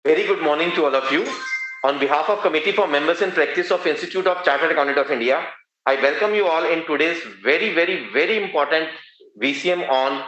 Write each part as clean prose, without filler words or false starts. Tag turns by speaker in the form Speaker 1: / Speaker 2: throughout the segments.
Speaker 1: Very good morning to all of you. On behalf of Committee for Members in Practice of Institute of Chartered Accountant of India, I welcome you all in today's very important VCM on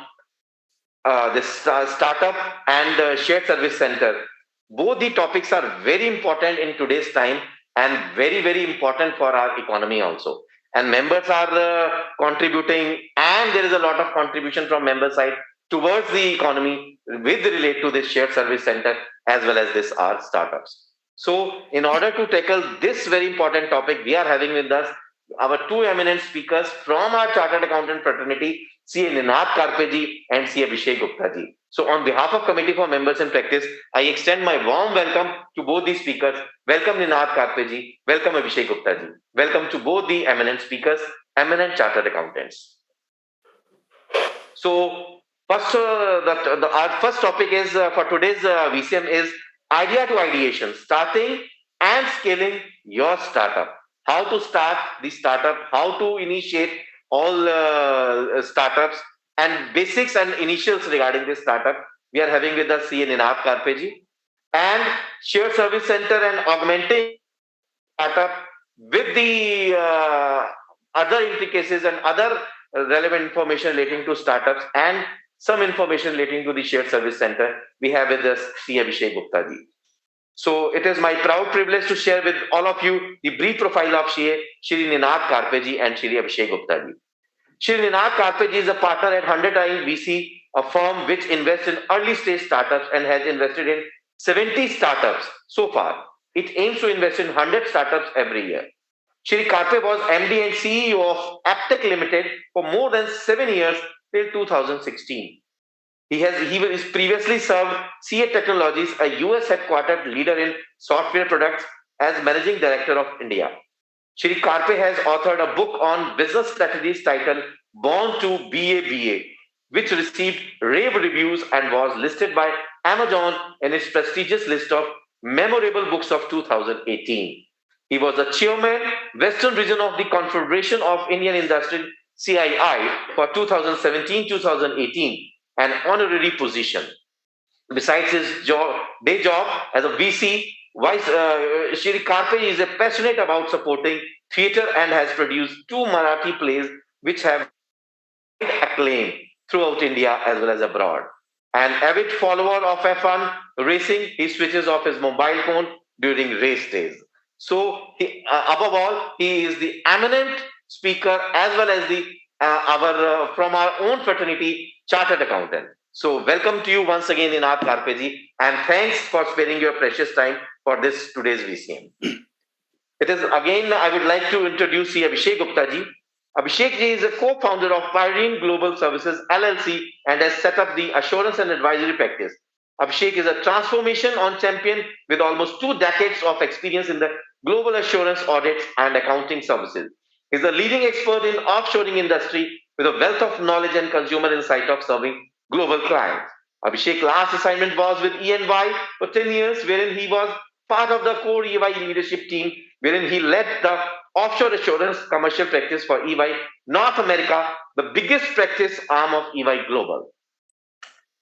Speaker 1: this startup and shared service center. Both the topics are very important in today's time and very important for our economy also. And members are contributing, and there is a lot of contribution from member side towards the economy with relate to this shared service center as well as this our startups. So, in order to tackle this very important topic, we are having with us our two eminent speakers from our chartered accountant fraternity, C. Ninad Karpeji and C. Abhishek Gupta ji. So, on behalf of Committee for Members in Practice, I extend my warm welcome to both the speakers. Welcome Ninad Karpeji, welcome Abhishek Gupta ji. Welcome to both the eminent speakers, eminent chartered accountants. So, first, our first topic is for today's VCM is idea to ideation, starting and scaling your startup. How to start the startup, how to initiate all startups, and basics and initials regarding this startup. We are having with us C. Ninad Karpeji and shared service center and augmenting startup with the other intricacies and other relevant information relating to startups and some information relating to the shared service center. We have with us C. Abhishek Gupta ji. So it is my proud privilege to share with all of you the brief profile of Shri Ninad Karpeji and Shri Abhishek Gupta ji. Shri Ninad Karpeji is a partner at 100 Time VC, a firm which invests in early stage startups and has invested in 70 startups so far. It aims to invest in 100 startups every year. Shri Karpe was MD and CEO of Aptech Limited for more than 7 years till 2016. He previously served CA Technologies, a US headquartered leader in software products, as Managing Director of India. Shri Karpe has authored a book on business strategies titled Born to BA, which received rave reviews and was listed by Amazon in its prestigious list of memorable books of 2018. He was the chairman, Western Region of the Confederation of Indian Industry, CII, for 2017-2018, an honorary position. Besides his day job as a VC, Shri Karpe is passionate about supporting theatre and has produced two Marathi plays which have acclaim throughout India as well as abroad. An avid follower of F1 racing, he switches off his mobile phone during race days. So, above all, he is the eminent speaker as well as the our from our own fraternity, chartered accountant. So, welcome to you once again, Ninad Karpeji, and thanks for sparing your precious time for this today's VCM. It is again, I would like to introduce Abhishek Gupta ji. Abhishek ji is a co-founder of Pyrene Global Services LLC and has set up the assurance and advisory practice. Abhishek is a transformation on champion with almost 2 decades of experience in the global assurance audits and accounting services. He is a leading expert in offshoring industry with a wealth of knowledge and consumer insight of serving global clients. Abhishek's last assignment was with EY for 10 years, wherein he was part of the core EY leadership team, wherein he led the offshore assurance commercial practice for EY North America, the biggest practice arm of EY Global.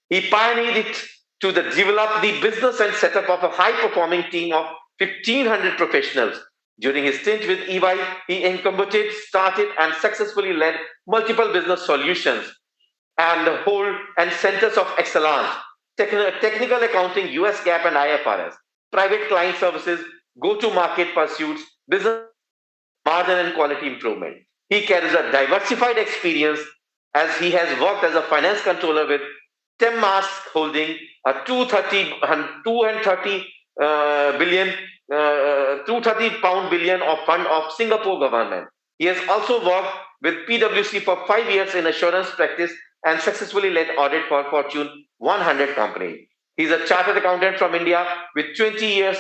Speaker 1: He pioneered it to develop the business and setup of a high-performing team of 1,500 professionals. During his stint with EY, he incubated, started, and successfully led multiple business solutions and hold and centers of excellence, technical accounting, US GAAP and IFRS, private client services, go-to-market pursuits, business margin and quality improvement. He carries a diversified experience as he has worked as a finance controller with Temmask Holding, a 230 billion, 230 pound billion of fund of Singapore government. He has also worked with PwC for 5 years in assurance practice and successfully led audit for Fortune 100 company. He is a chartered accountant from India with 20 years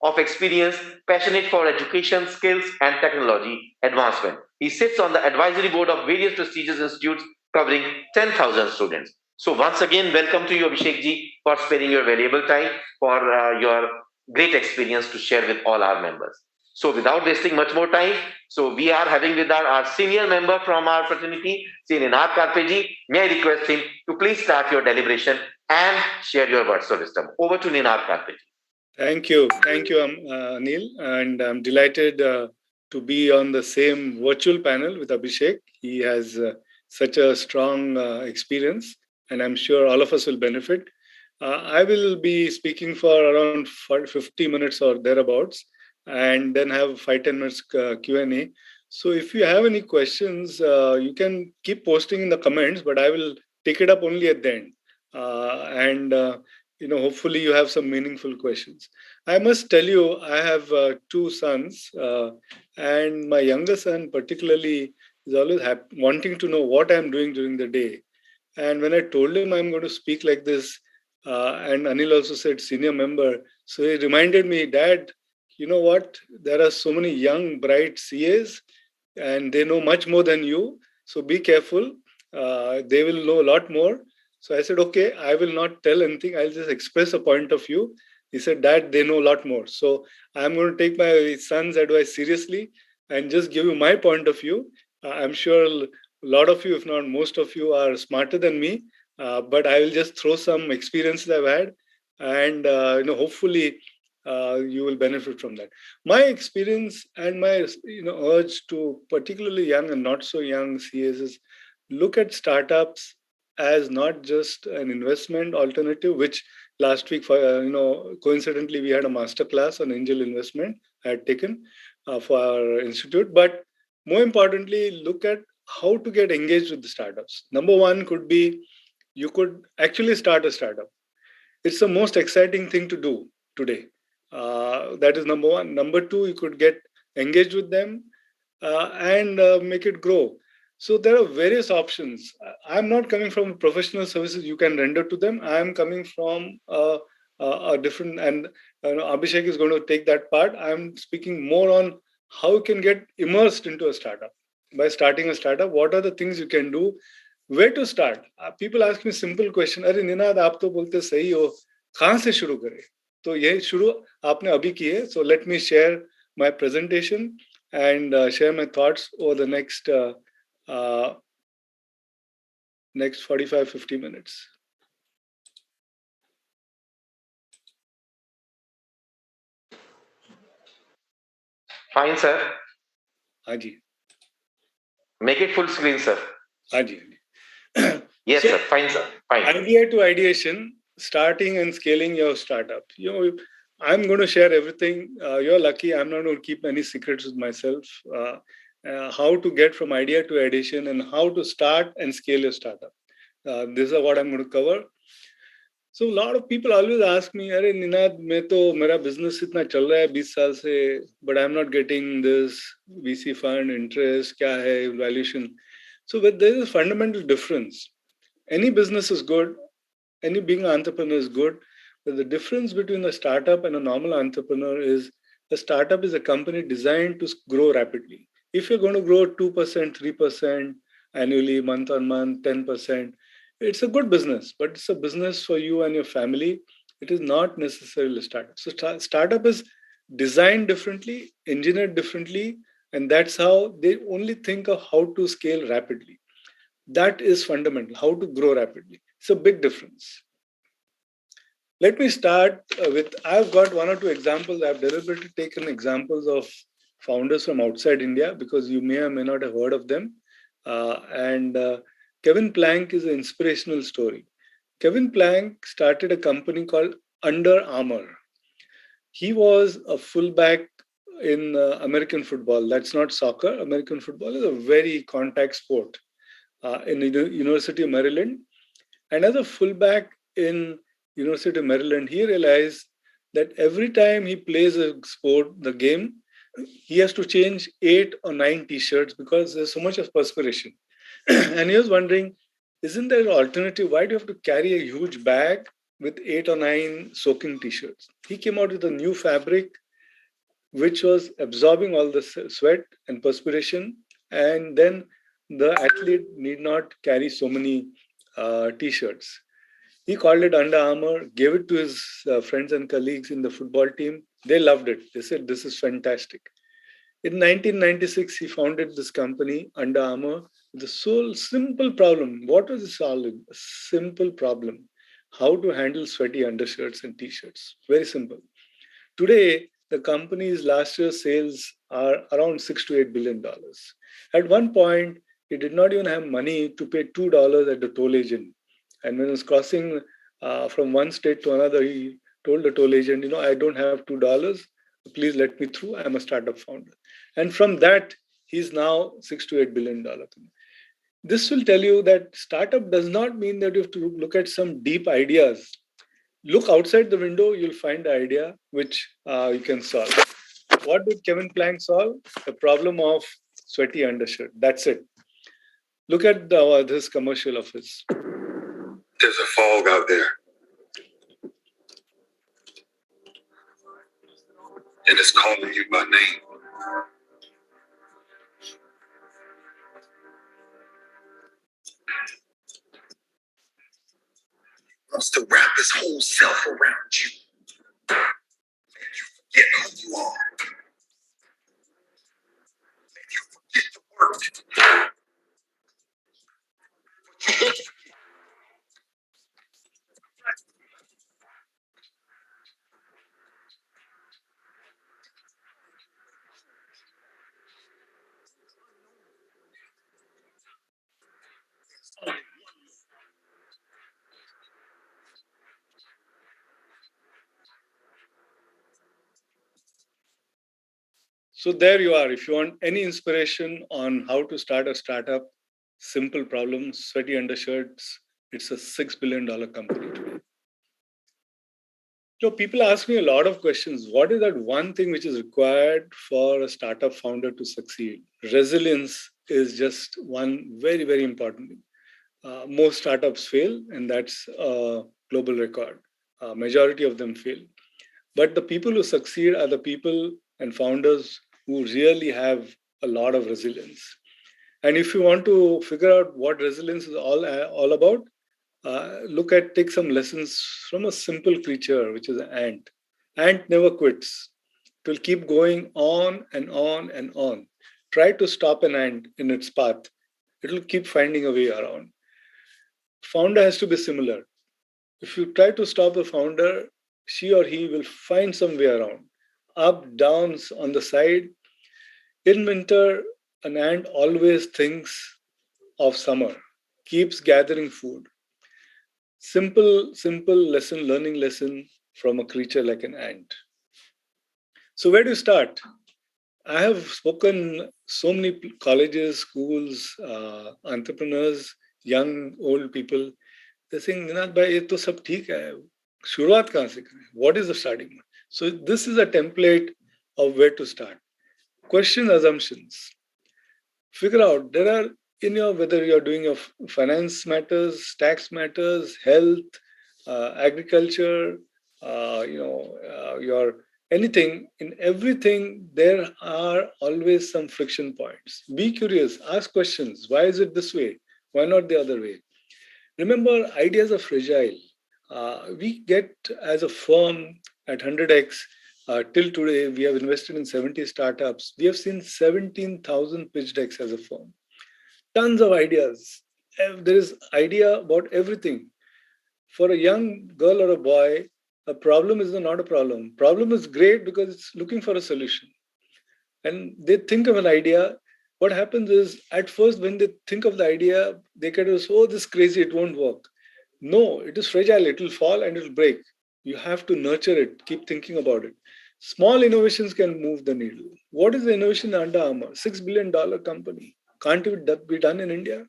Speaker 1: of experience, passionate for education, skills, and technology advancement. He sits on the advisory board of various prestigious institutes covering 10,000 students. So once again, welcome to you, Abhishek ji, for sparing your valuable time for your great experience to share with all our members. So without wasting much more time, so we are having with our senior member from our fraternity, Ninad Karpeji. May I request him to please start your deliberation and share your words of wisdom. Over to Ninad Karpeji.
Speaker 2: Thank you. Thank you, Anil. And I'm delighted to be on the same virtual panel with Abhishek. He has such a strong experience, and I'm sure all of us will benefit. I will be speaking for around 50 minutes or thereabouts, and then have 5-10 minutes Q&A. So if you have any questions, you can keep posting in the comments, but I will take it up only at the end. And hopefully you have some meaningful questions. I must tell you, I have two sons, and my younger son particularly is always wanting to know what I'm doing during the day. And when I told him I'm going to speak like this, and Anil also said senior member, so he reminded me, Dad, you know what? There are so many young, bright CAs, and they know much more than you. So be careful. They will know a lot more. So I said, okay, I will not tell anything. I'll just express a point of view. He said, Dad, they know a lot more. So I'm going to take my son's advice seriously and just give you my point of view. I'm sure a lot of you, if not most of you, are smarter than me. But I will just throw some experiences I've had, and hopefully you will benefit from that. My experience and my urge to particularly young and not so young CAs is look at startups as not just an investment alternative, which last week, coincidentally, we had a master class on angel investment I had taken for our institute. But more importantly, look at how to get engaged with the startups. Number one could be you could actually start a startup. It's the most exciting thing to do today. That is number one. Number two, you could get engaged with them and make it grow. So there are various options. I'm not coming from professional services you can render to them. I'm coming from a different, and Abhishek is going to take that part. I'm speaking more on how you can get immersed into a startup. By starting a startup, what are the things you can do? Where to start? People ask me simple question. अरे निनाद आप तो बोलते सही हो, कहाँ से शुरू करें? तो ये शुरू आपने अभी की है. So let me share my presentation and share my thoughts over the uh, next 45-50 minutes.
Speaker 1: Fine, sir.
Speaker 2: हाँ जी.
Speaker 1: Make it full screen, sir.
Speaker 2: हाँ जी.
Speaker 1: Yes,
Speaker 2: So,
Speaker 1: sir. Fine, sir. Fine.
Speaker 2: Idea to ideation, starting and scaling your startup. I'm going to share everything. You're lucky. I'm not going to keep any secrets with myself. How to get from idea to ideation and how to start and scale your startup. This is what I'm going to cover. So a lot of people always ask me, "अरे निनाद, मैं तो मेरा business इतना चल रहा है 20 साल से, but I'm not getting this VC fund interest. क्या है valuation?" So but there is a fundamental difference. Any business is good. Any being an entrepreneur is good. But the difference between a startup and a normal entrepreneur is a startup is a company designed to grow rapidly. If you're going to grow 2%, 3% annually, month on month, 10%, it's a good business, but it's a business for you and your family. It is not necessarily a startup. So, startup is designed differently, engineered differently, and that's how they only think of how to scale rapidly. That is fundamental, how to grow rapidly. It's a big difference. Let me start with I've got one or two examples. I've deliberately taken examples of founders from outside India because you may or may not have heard of them. And Kevin Plank is an inspirational story. Kevin Plank started a company called Under Armour. He was a fullback in American football. That's not soccer. American football is a very contact sport in the University of Maryland. And as a fullback in University of Maryland, he realized that every time he plays a sport, the game, he has to change 8 or 9 t-shirts because there's so much of perspiration. And he was wondering, isn't there an alternative? Why do you have to carry a huge bag with 8 or 9 soaking t-shirts? He came out with a new fabric which was absorbing all the sweat and perspiration, and then the athlete need not carry so many t-shirts. He called it Under Armour, gave it to his friends and colleagues in the football team. They loved it. They said, "This is fantastic." In 1996, he founded this company, Under Armour, with a sole simple problem. What was he solving? A simple problem: how to handle sweaty undershirts and t-shirts. Very simple. Today, the company's last year's sales are around $6 to $8 billion. At one point, he did not even have money to pay $2 at the toll agent. And when he was crossing from one state to another, he told the toll agent, I don't have $2. Please let me through. I'm a startup founder. And from that, he's now $6 to $8 billion. This will tell you that startup does not mean that you have to look at some deep ideas. Look outside the window, you'll find the idea which you can solve. What did Kevin Plank solve? The problem of sweaty undershirt. That's it. Look at this commercial of his. There's a fog out there, and it's calling you by name. Wants to wrap his whole self around you. Forget who you are. You forget the work. So there you are. If you want any inspiration on how to start a startup, simple problems, sweaty undershirts, it's a $6 billion company today. So people ask me a lot of questions. What is that one thing which is required for a startup founder to succeed? Resilience is just one very, very important thing. Most startups fail, and that's a global record. Majority of them fail. But the people who succeed are the people and founders who really have a lot of resilience. And if you want to figure out what resilience is all about, take some lessons from a simple creature, which is an ant. Ant never quits. It will keep going on and on and on. Try to stop an ant in its path. It will keep finding a way around. Founder has to be similar. If you try to stop the founder, she or he will find some way around. Up, downs on the side. In winter, an ant always thinks of summer, keeps gathering food. Simple learning lesson from a creature like an ant. So where do you start? I have spoken so many colleges, schools, entrepreneurs, young, old people. They're saying, Ninad bhai, ye to sab theek hai. Shuruaat kahan se kare? What is the starting? So this is a template of where to start. Question assumptions. Figure out there are in your whether you're doing your finance matters, tax matters, health, agriculture, your anything, in everything there are always some friction points. Be curious, ask questions. Why is it this way? Why not the other way? Remember, ideas are fragile. We get as a firm at 100x. Till today, we have invested in 70 startups. We have seen 17,000 pitch decks as a firm. Tons of ideas. There is idea about everything. For a young girl or a boy, a problem is not a problem. Problem is great because it's looking for a solution. And they think of an idea. What happens is, at first, when they think of the idea, they kind of say, oh, this is crazy, it won't work. No, it is fragile, it will fall and it will break. You have to nurture it, keep thinking about it. Small innovations can move the needle. What is the innovation in Under Armour? $6 billion company. Can't it be done in India?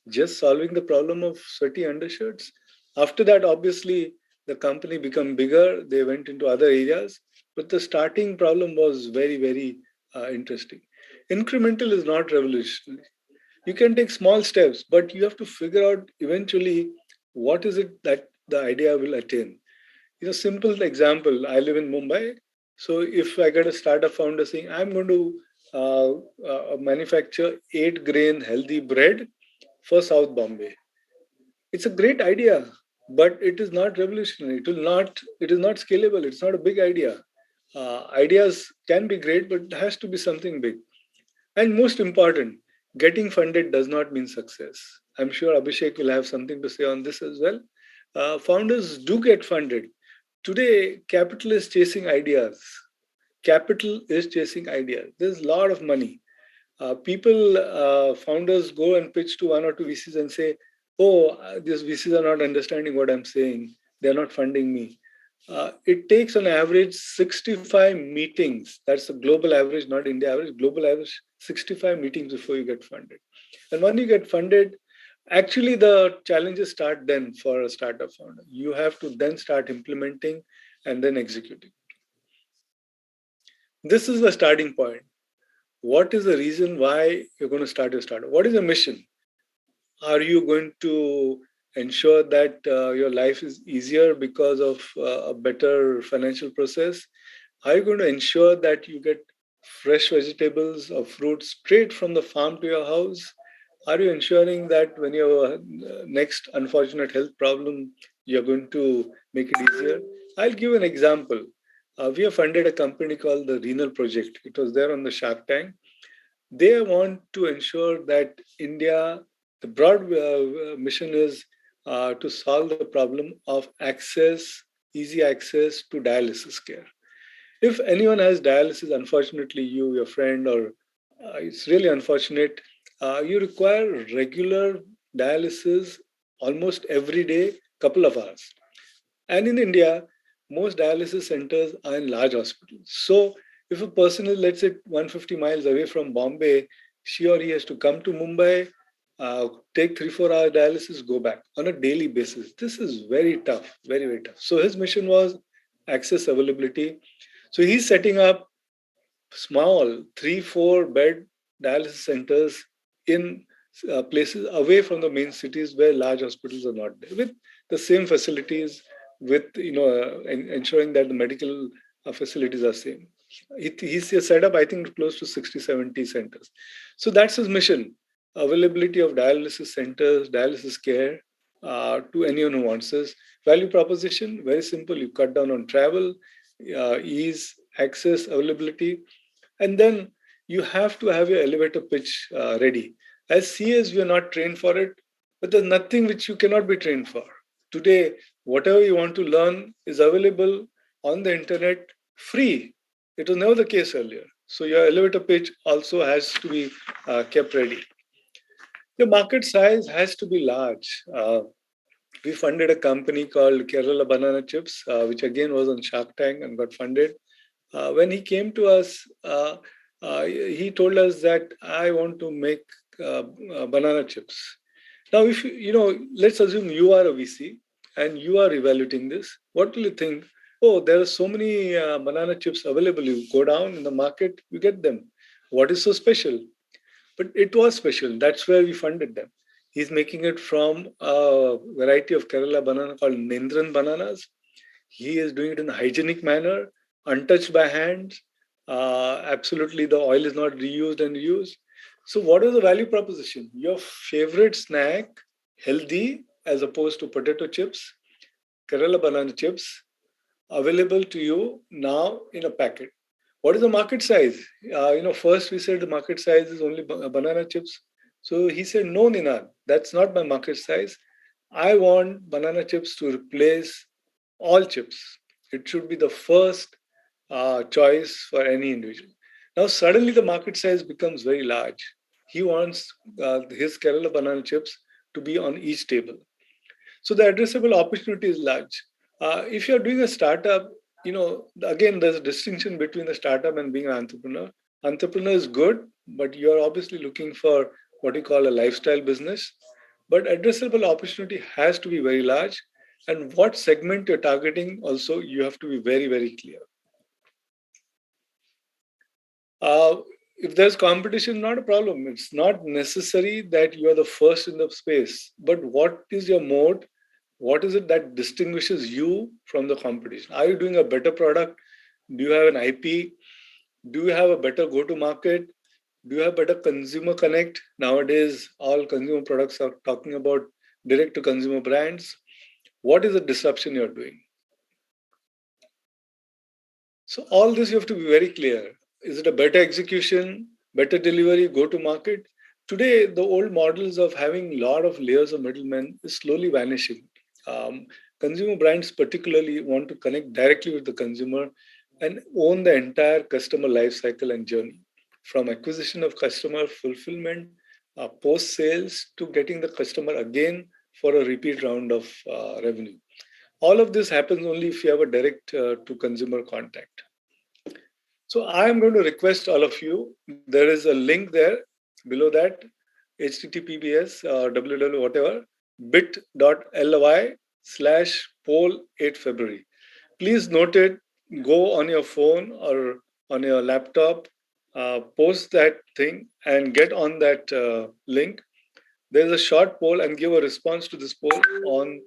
Speaker 2: Just solving the problem of sweaty undershirts. After that, obviously, the company became bigger. They went into other areas. But the starting problem was very, very interesting. Incremental is not revolutionary. You can take small steps, but you have to figure out eventually what is it that the idea will attain. Simple example, I live in Mumbai. So if I get a startup founder saying, I'm going to manufacture 8-grain healthy bread for South Bombay. It's a great idea, but it is not revolutionary. It is not scalable. It's not a big idea. Ideas can be great, but it has to be something big. And most important, getting funded does not mean success. I'm sure Abhishek will have something to say on this as well. Founders do get funded, Today, capital is chasing ideas. Capital is chasing ideas. There's a lot of money. Founders go and pitch to one or two VCs and say, "Oh, these VCs are not understanding what I'm saying. They're not funding me." It takes on average 65 meetings. That's the global average, not India average. Global average, 65 meetings before you get funded. And when you get funded, actually the challenges start then for a startup founder. You have to then start implementing and then executing. This is the starting point. What is the reason why you're going to start your startup? What is the mission? Are you going to ensure that your life is easier because of a better financial process? Are you going to ensure that you get fresh vegetables or fruits straight from the farm to your house? Are you ensuring that when you have a next unfortunate health problem, you're going to make it easier? I'll give an example. We have funded a company called the Renal Project. It was there on the Shark Tank. They want to ensure that India, the broad mission is to solve the problem of easy access to dialysis care. If anyone has dialysis, unfortunately, you, your friend, or it's really unfortunate, you require regular dialysis almost every day, couple of hours. And in India, most dialysis centers are in large hospitals. So if a person is, let's say, 150 miles away from Bombay, she or he has to come to Mumbai, take 3-4 hour dialysis, go back on a daily basis. This is very tough, very, very tough. So his mission was access availability. So he's setting up small 3-4 bed dialysis centers in places away from the main cities where large hospitals are not there, with the same facilities, with ensuring that the medical facilities are same. He's set up, I think, close to 60-70 centers. So that's his mission: availability of dialysis centers, dialysis care to anyone who wants this. Value proposition, very simple: you cut down on travel, ease, access, availability, and then you have to have your elevator pitch ready. As CS, we are not trained for it, but there's nothing which you cannot be trained for. Today, whatever you want to learn is available on the internet free. It was never the case earlier. So your elevator pitch also has to be kept ready. The market size has to be large. We funded a company called Kerala Banana Chips, which again was on Shark Tank and got funded. When he came to us, he told us that I want to make banana chips. Now, if let's assume you are a VC and you are evaluating this. What will you think? Oh, there are so many banana chips available. You go down in the market, you get them. What is so special? But it was special. That's where we funded them. He's making it from a variety of Kerala banana called Nendran bananas. He is doing it in a hygienic manner, untouched by hands. Absolutely, the oil is not reused and reused. So, what is the value proposition? Your favorite snack, healthy as opposed to potato chips, Kerala banana chips, available to you now in a packet. What is the market size? First we said the market size is only banana chips. So he said, no, Ninad, that's not my market size. I want banana chips to replace all chips. It should be the first choice for any individual. Now, suddenly the market size becomes very large. He wants his Kerala banana chips to be on each table. So the addressable opportunity is large. If you're doing a startup, again, there's a distinction between the startup and being an entrepreneur. Entrepreneur is good, but you're obviously looking for what you call a lifestyle business. But addressable opportunity has to be very large. And what segment you're targeting also, you have to be very, very clear. If there's competition, not a problem. It's not necessary that you are the first in the space. But what is your mode? What is it that distinguishes you from the competition? Are you doing a better product? Do you have an IP? Do you have a better go-to market? Do you have better consumer connect? Nowadays, all consumer products are talking about direct to consumer brands. What is the disruption you're doing? So all this you have to be very clear. Is it a better execution, better delivery, go to market? Today, the old models of having a lot of layers of middlemen is slowly vanishing. Um, consumer brands particularly want to connect directly with the consumer and own the entire customer life cycle and journey, from acquisition of customer, fulfillment, post sales, to getting the customer again for a repeat round of revenue. All of this happens only if you have a direct to consumer contact. So I am going to request all of you. There is a link there below that, https www whatever bit.ly/poll 8 February. Please note it. Go on your phone or on your laptop, post that thing and get on that link. There's a short poll and give a response to this poll on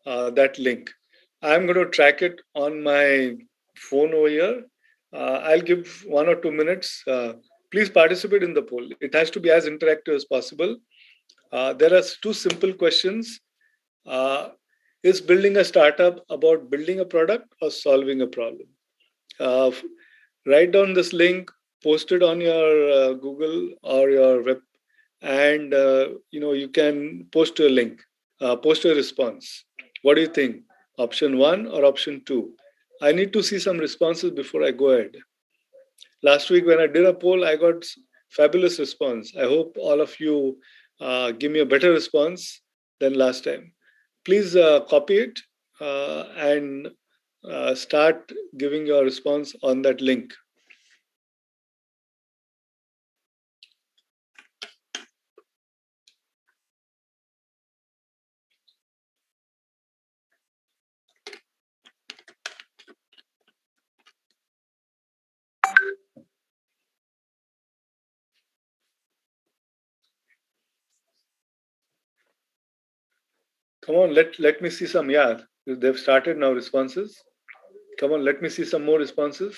Speaker 2: that link. I'm going to track it on my phone over here. I'll give 1 or 2 minutes. Please participate in the poll. It has to be as interactive as possible. There are two simple questions. Uh, is building a startup about building a product or solving a problem? Uh, Write down this link, post it on your Google or your web, and you can post a link, post a response. What do you think? Option one or option two? I need to see some responses before I go ahead. Last week when I did a poll, I got fabulous response. I hope all of you give me a better response than last time. Please copy it and start giving your response on that link. Come on, let me see some. Yeah, they've started now responses. Come on, let me see some more responses.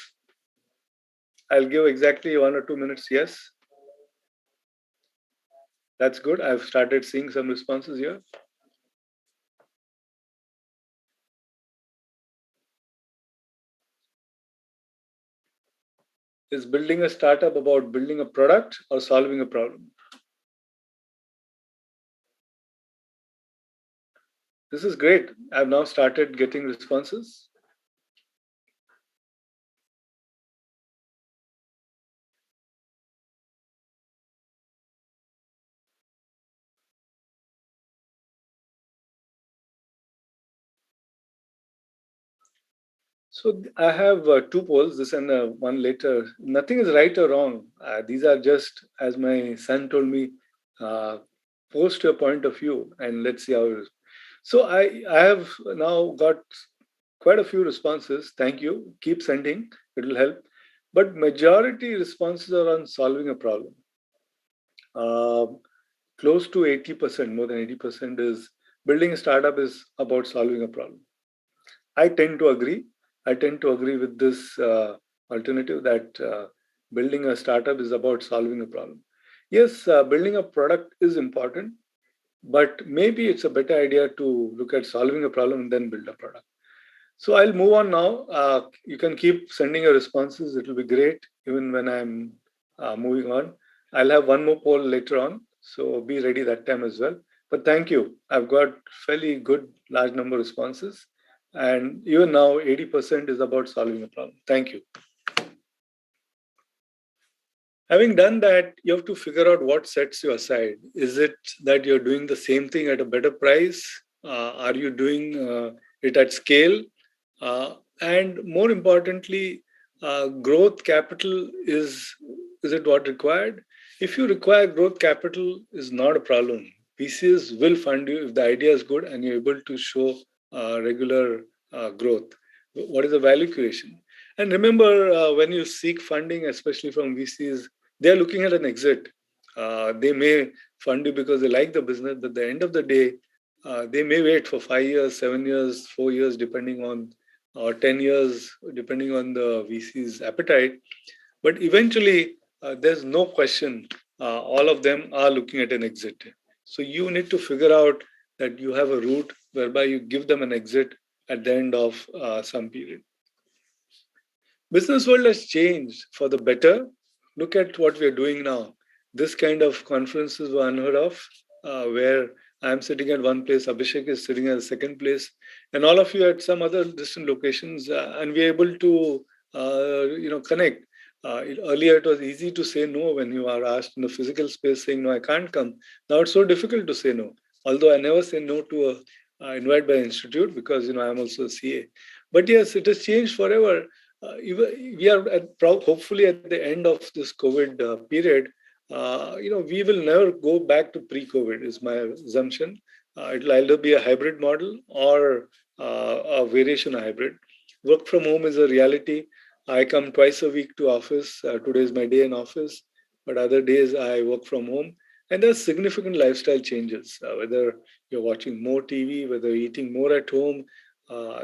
Speaker 2: I'll give exactly 1 or 2 minutes. Yes, that's good. I've started seeing some responses here. Is building a startup about building a product or solving a problem? This is great. I've now started getting responses. So I have two polls, this and one later. Nothing is right or wrong. These are just, as my son told me, uh, post your point of view and let's see how it is. So I have now got quite a few responses. Thank you. Keep sending. It will help. But majority responses are on solving a problem. Uh, Close to 80%, more than 80% is building a startup is about solving a problem. I tend to agree. I tend to agree with this alternative that building a startup is about solving a problem. Yes, building a product is important, but maybe it's a better idea to look at solving a problem and then build a product. So I'll move on now. You can keep sending your responses. It will be great, even when I'm moving on. I'll have one more poll later on, so be ready that time as well. But thank you. I've got fairly good, large number of responses. And even now, 80% is about solving a problem. Thank you. Having done that, you have to figure out what sets you aside. Is it that you're doing the same thing at a better price? Are you doing it at scale? And more importantly, growth capital is it what required? If you require growth capital, is not a problem. PCs will fund you if the idea is good and you're able to show regular growth. What is the value creation? And remember, when you seek funding, especially from VCs, they're looking at an exit. They may fund you because they like the business, but at the end of the day, they may wait for 5 years, 7 years, 4 years, depending on, or 10 years, depending on the VC's appetite. But eventually, there's no question, all of them are looking at an exit. So you need to figure out that you have a route whereby you give them an exit at the end of some period. Business world has changed for the better. Look at what we are doing now. This kind of conferences were unheard of, where I'm sitting at one place, Abhishek is sitting at the second place, and all of you at some other distant locations, and we're able to, connect. Earlier, it was easy to say no when you are asked in the physical space, saying no, I can't come. Now it's so difficult to say no. Although I never say no to a invite by institute because I'm also a CA. But yes, it has changed forever. We are hopefully at the end of this COVID period. We will never go back to pre-COVID, is my assumption. It'll either be a hybrid model or a variation of hybrid. Work from home is a reality. I come twice a week to office. Today is my day in office, but other days I work from home. And there's significant lifestyle changes, whether you're watching more TV, whether you're eating more at home,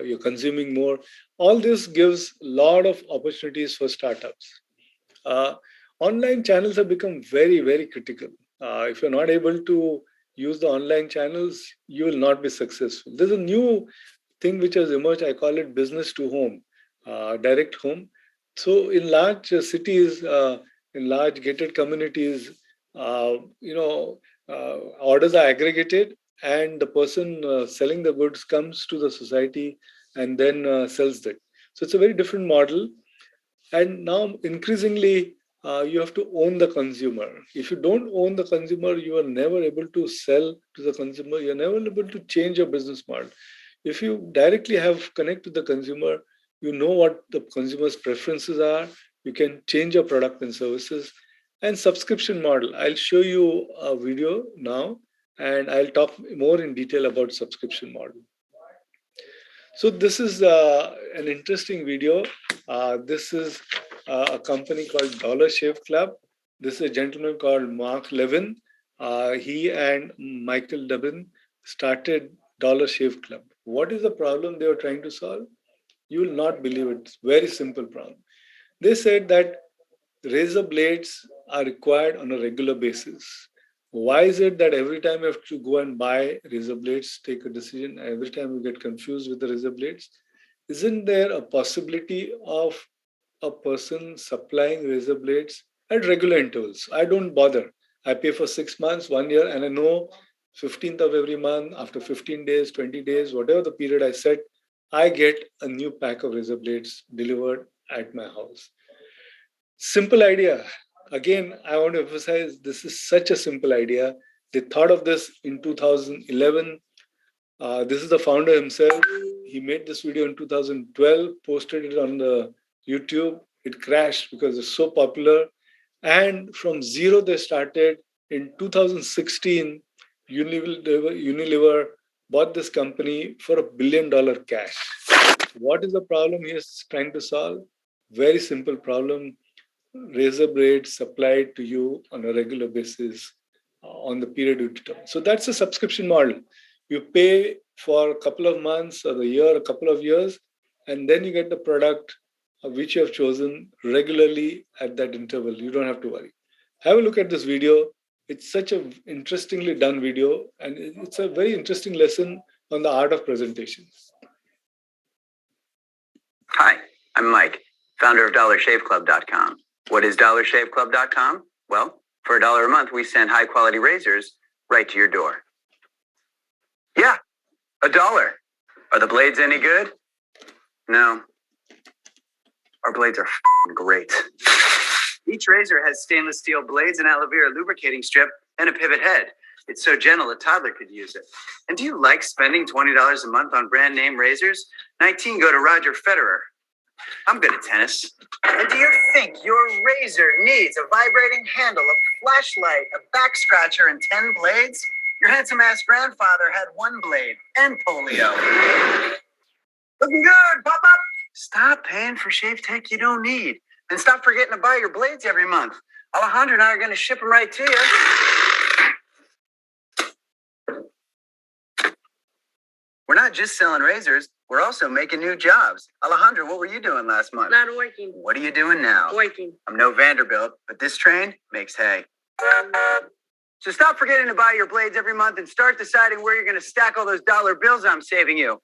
Speaker 2: you're consuming more. All this gives a lot of opportunities for startups. Uh, Online channels have become very, very critical. If you're not able to use the online channels, you will not be successful. There's a new thing which has emerged. I call it business to home, direct home. So in large cities, in large gated communities, orders are aggregated, and the person selling the goods comes to the society and then sells them. So it's a very different model, and now increasingly, you have to own the consumer. If you don't own the consumer, you are never able to sell to the consumer. You're never able to change your business model. If you directly have connect with the consumer, you know what the consumer's preferences are. You can change your product and services. And subscription model. I'll show you a video now, and I'll talk more in detail about subscription model. So this is an interesting video. This is a company called Dollar Shave Club. This is a gentleman called Mark Levin. He and Michael Dubin started Dollar Shave Club. What is the problem they were trying to solve? You will not believe it. It's a very simple problem. They said that razor blades are required on a regular basis. Why is it that every time you have to go and buy razor blades, take a decision, every time you get confused with the razor blades? Isn't there a possibility of a person supplying razor blades at regular intervals? I don't bother. I pay for 6 months, 1 year, and I know 15th of every month, after 15 days, 20 days, whatever the period I set, I get a new pack of razor blades delivered at my house. Simple idea. Again, I want to emphasize this is such a simple idea. They thought of this in 2011. This is the founder himself. He made this video in 2012, posted it on the YouTube. It crashed because it's so popular. And from zero, they started. In 2016, Unilever bought this company for $1 billion cash. What is the problem he is trying to solve? Very simple problem. Razor blades supplied to you on a regular basis on the period you determine. So that's a subscription model. You pay for a couple of months or a year, a couple of years, and then you get the product which you have chosen regularly at that interval. You don't have to worry. Have a look at this video. It's such an interestingly done video, and it's a very interesting lesson on the art of presentation.
Speaker 3: Hi, I'm Mike, founder of DollarShaveClub.com. What is DollarShaveClub.com? Well, for $1 a month, we send high-quality razors right to your door. Yeah, $1. Are the blades any good? No. Our blades are great. Each razor has stainless steel blades, an aloe vera lubricating strip, and a pivot head. It's so gentle a toddler could use it. And do you like spending $20 a month on brand name razors? 19 go to Roger Federer. I'm good at tennis. And do you think your razor needs a vibrating handle, a flashlight, a back scratcher, and 10 blades? Your handsome-ass grandfather had 1 blade and polio. Looking good, Pop-Up! Stop paying for shave tech you don't need. And stop forgetting to buy your blades every month. Alejandro and I are going to ship them right to you. We're not just selling razors, we're also making new jobs. Alejandro, what were you doing last month?
Speaker 4: Not working.
Speaker 3: What are you doing now?
Speaker 4: Working.
Speaker 3: I'm no Vanderbilt, but this train makes hay. So stop forgetting to buy your blades every month and start deciding where you're going to stack all those dollar bills I'm saving you.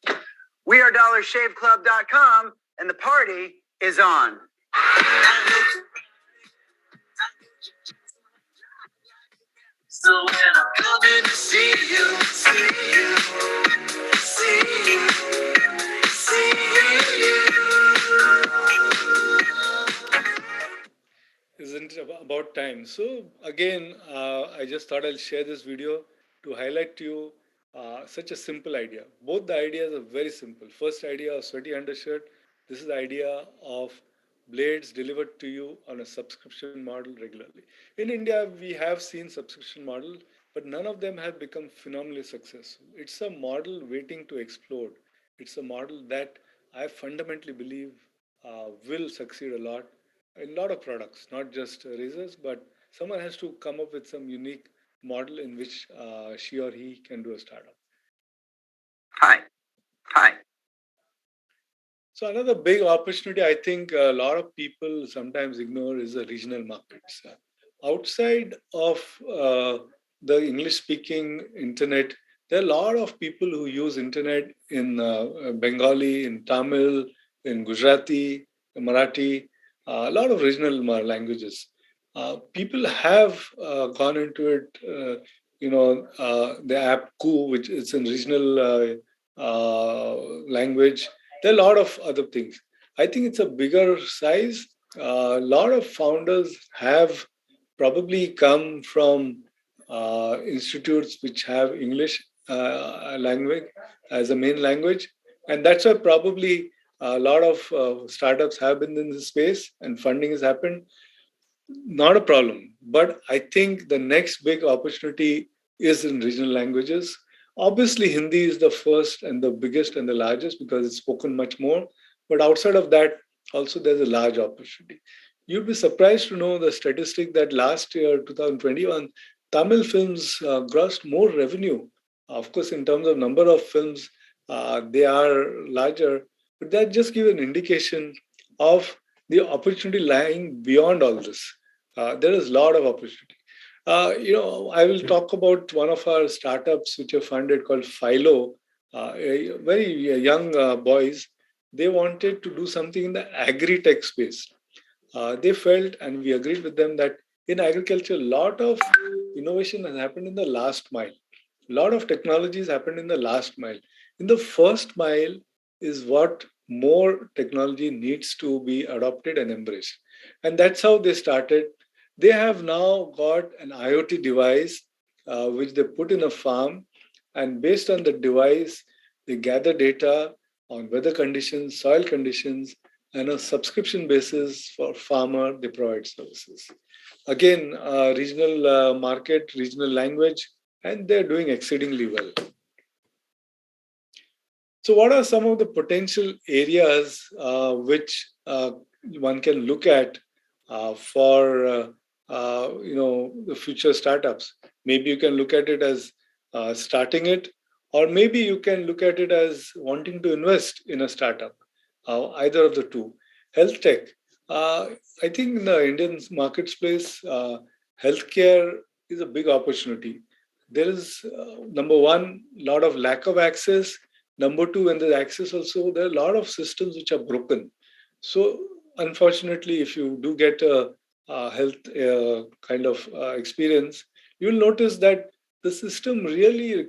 Speaker 3: We are DollarShaveClub.com, and the party is on. So when I Good to see you, see you, see you, see you.
Speaker 2: Isn't it about time? So again, I just thought I'll share this video to highlight to you such a simple idea. Both the ideas are very simple. First idea of sweaty undershirt. This is the idea of blades delivered to you on a subscription model regularly. In India, we have seen subscription model, but none of them have become phenomenally successful. It's a model waiting to explode. It's a model that I fundamentally believe will succeed a lot in a lot of products, not just razors, but someone has to come up with some unique model in which she or he can do a startup.
Speaker 3: Hi, hi.
Speaker 2: So another big opportunity I think a lot of people sometimes ignore is the regional markets. Outside of the English-speaking internet, there are a lot of people who use internet in Bengali, in Tamil, in Gujarati, Marathi, a lot of regional languages. People have gone into it. The app Ku, which is in regional language. There are a lot of other things. I think it's a bigger size. A lot of founders have probably come from institutes which have English language as a main language. And that's why probably a lot of startups have been in this space and funding has happened. Not a problem. But I think the next big opportunity is in regional languages. Obviously, Hindi is the first and the biggest and the largest because it's spoken much more. But outside of that, also there's a large opportunity. You'd be surprised to know the statistic that last year, 2021, Tamil films grossed more revenue. Of course, in terms of number of films, they are larger, but that just gives an indication of the opportunity lying beyond all this. There is a lot of opportunity. I will talk about one of our startups which are funded called Philo. Very young boys. They wanted to do something in the agri-tech space. They felt, and we agreed with them, that in agriculture, a lot of innovation has happened in the last mile. A lot of technologies happened in the last mile. In the first mile is what more technology needs to be adopted and embraced. And that's how they started. They have now got an IoT device which they put in a farm, and based on the device, they gather data on weather conditions, soil conditions, and on a subscription basis for farmer, they provide services. Again, regional market, regional language, and they're doing exceedingly well. So, what are some of the potential areas which one can look at for the future startups? Maybe you can look at it as starting it, or maybe you can look at it as wanting to invest in a startup. Either of the two. Health tech. I think in the Indian marketplace, healthcare is a big opportunity. There is number one, lot of lack of access. Number two, when there's access also, there are a lot of systems which are broken. So, unfortunately, if you do get a health kind of experience, you'll notice that the system really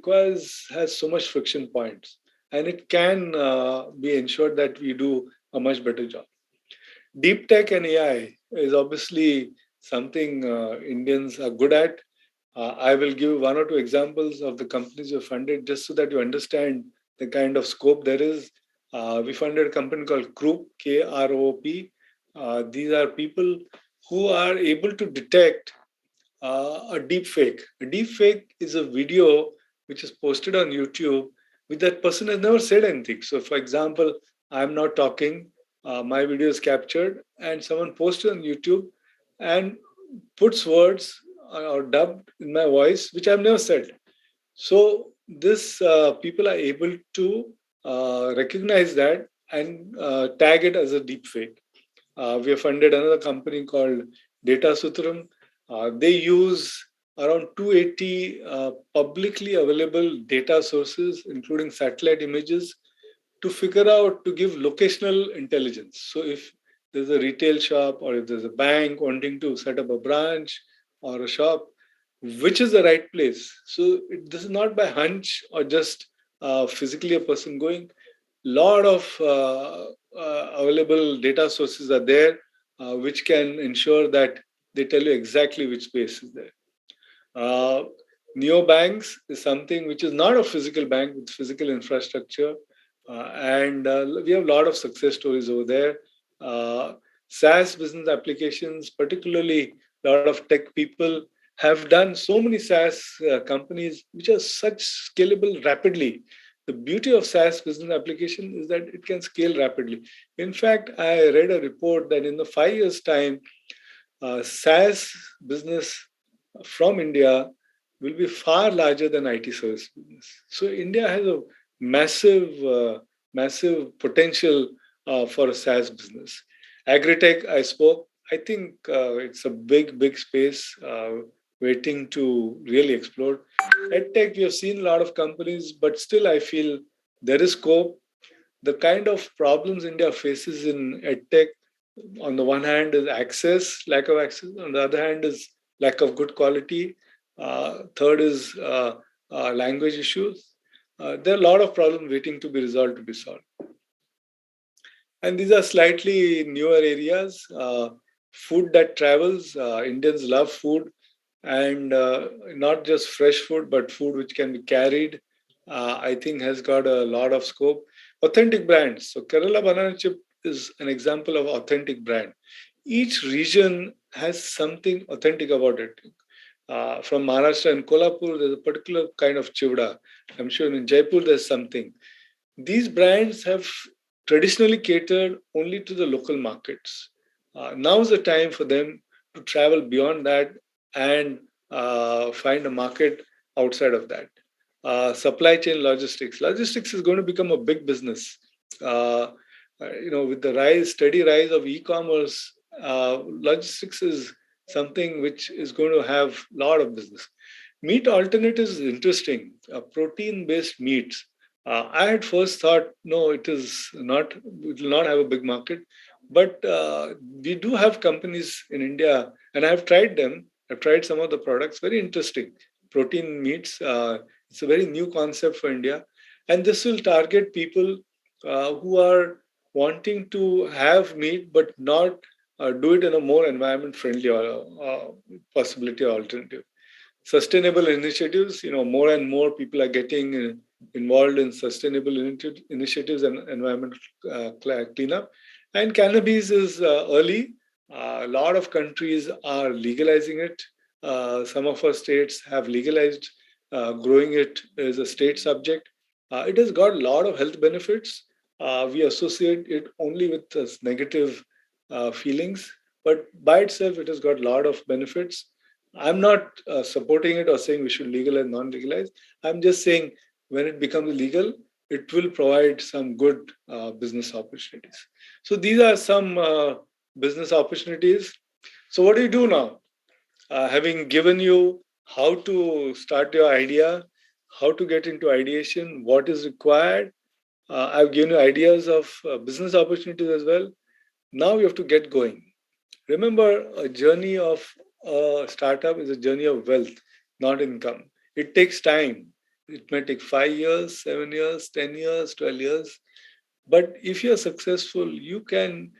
Speaker 2: has so much friction points, and it can be ensured that we do a much better job. Deep tech and AI is obviously something Indians are good at. I will give one or two examples of the companies we funded just so that you understand the kind of scope there is. We funded a company called Kroop, KROP. These are people who are able to detect a deep fake. A deep fake is a video which is posted on YouTube with that person has never said anything. So, for example, I'm not talking, my video is captured, and someone posted on YouTube and puts words or dubbed in my voice which I've never said. So, this people are able to recognize that and tag it as a deep fake. We have funded another company called Data Sutram. They use around 280 publicly available data sources, including satellite images, to figure out to give locational intelligence. So, if there's a retail shop or if there's a bank wanting to set up a branch or a shop, which is the right place. So this is not by hunch or just physically a person going. Lot of available data sources are there, which can ensure that they tell you exactly which space is there. Uh, Neobanks is something which is not a physical bank with physical infrastructure, and we have a lot of success stories over there. Uh, SaaS business applications, particularly a lot of tech people, have done so many SaaS companies which are such scalable rapidly. The beauty of SaaS business application is that it can scale rapidly. In fact, I read a report that in the 5 years' time, SaaS business from India will be far larger than IT service business. So India has a massive potential for a SaaS business. Agritech, I spoke. I think it's a big space waiting to really explode. EdTech, we have seen a lot of companies, but still I feel there is scope. The kind of problems India faces in EdTech, on the one hand is access, lack of access. On the other hand is lack of good quality. Third is language issues. There are a lot of problems waiting to be resolved to be solved. And these are slightly newer areas. Food that travels. Indians love food, and not just fresh food, but food which can be carried. I think has got a lot of scope. Authentic brands. So Kerala Banana Chip is an example of authentic brand. Each region has something authentic about it. From Maharashtra and Kolhapur, there's a particular kind of chivda. I'm sure in Jaipur there's something. These brands have traditionally catered only to the local markets. Now is the time for them to travel beyond that and find a market outside of that. Supply chain logistics. Logistics is going to become a big business. Uh, with the steady rise of e-commerce, logistics is something which is going to have a lot of business. Meat alternatives is interesting. Protein-based meats. I had first thought, no, it is not. It will not have a big market, but we do have companies in India, and I've tried them. I've tried some of the products. Very interesting. Protein meats. It's a very new concept for India, and this will target people who are wanting to have meat but not do it in a more environment friendly or possibility or alternative. Sustainable initiatives, more and more people are getting involved in sustainable initiatives and environmental cleanup. And cannabis is early. A lot of countries are legalizing it. Some of our states have legalized growing it as a state subject. It has got a lot of health benefits. We associate it only with negative feelings, but by itself, it has got a lot of benefits. I'm not supporting it or saying we should legalize, non-legalize. I'm just saying when it becomes legal, it will provide some good business opportunities. So these are some business opportunities. So what do you do now? Having given you how to start your idea, how to get into ideation, what is required, I've given you ideas of business opportunities as well. Now you have to get going. Remember, a journey of a startup is a journey of wealth, not income. It takes time. It may take 5 years, 7 years, 10 years, 12 years. But if you're successful, you can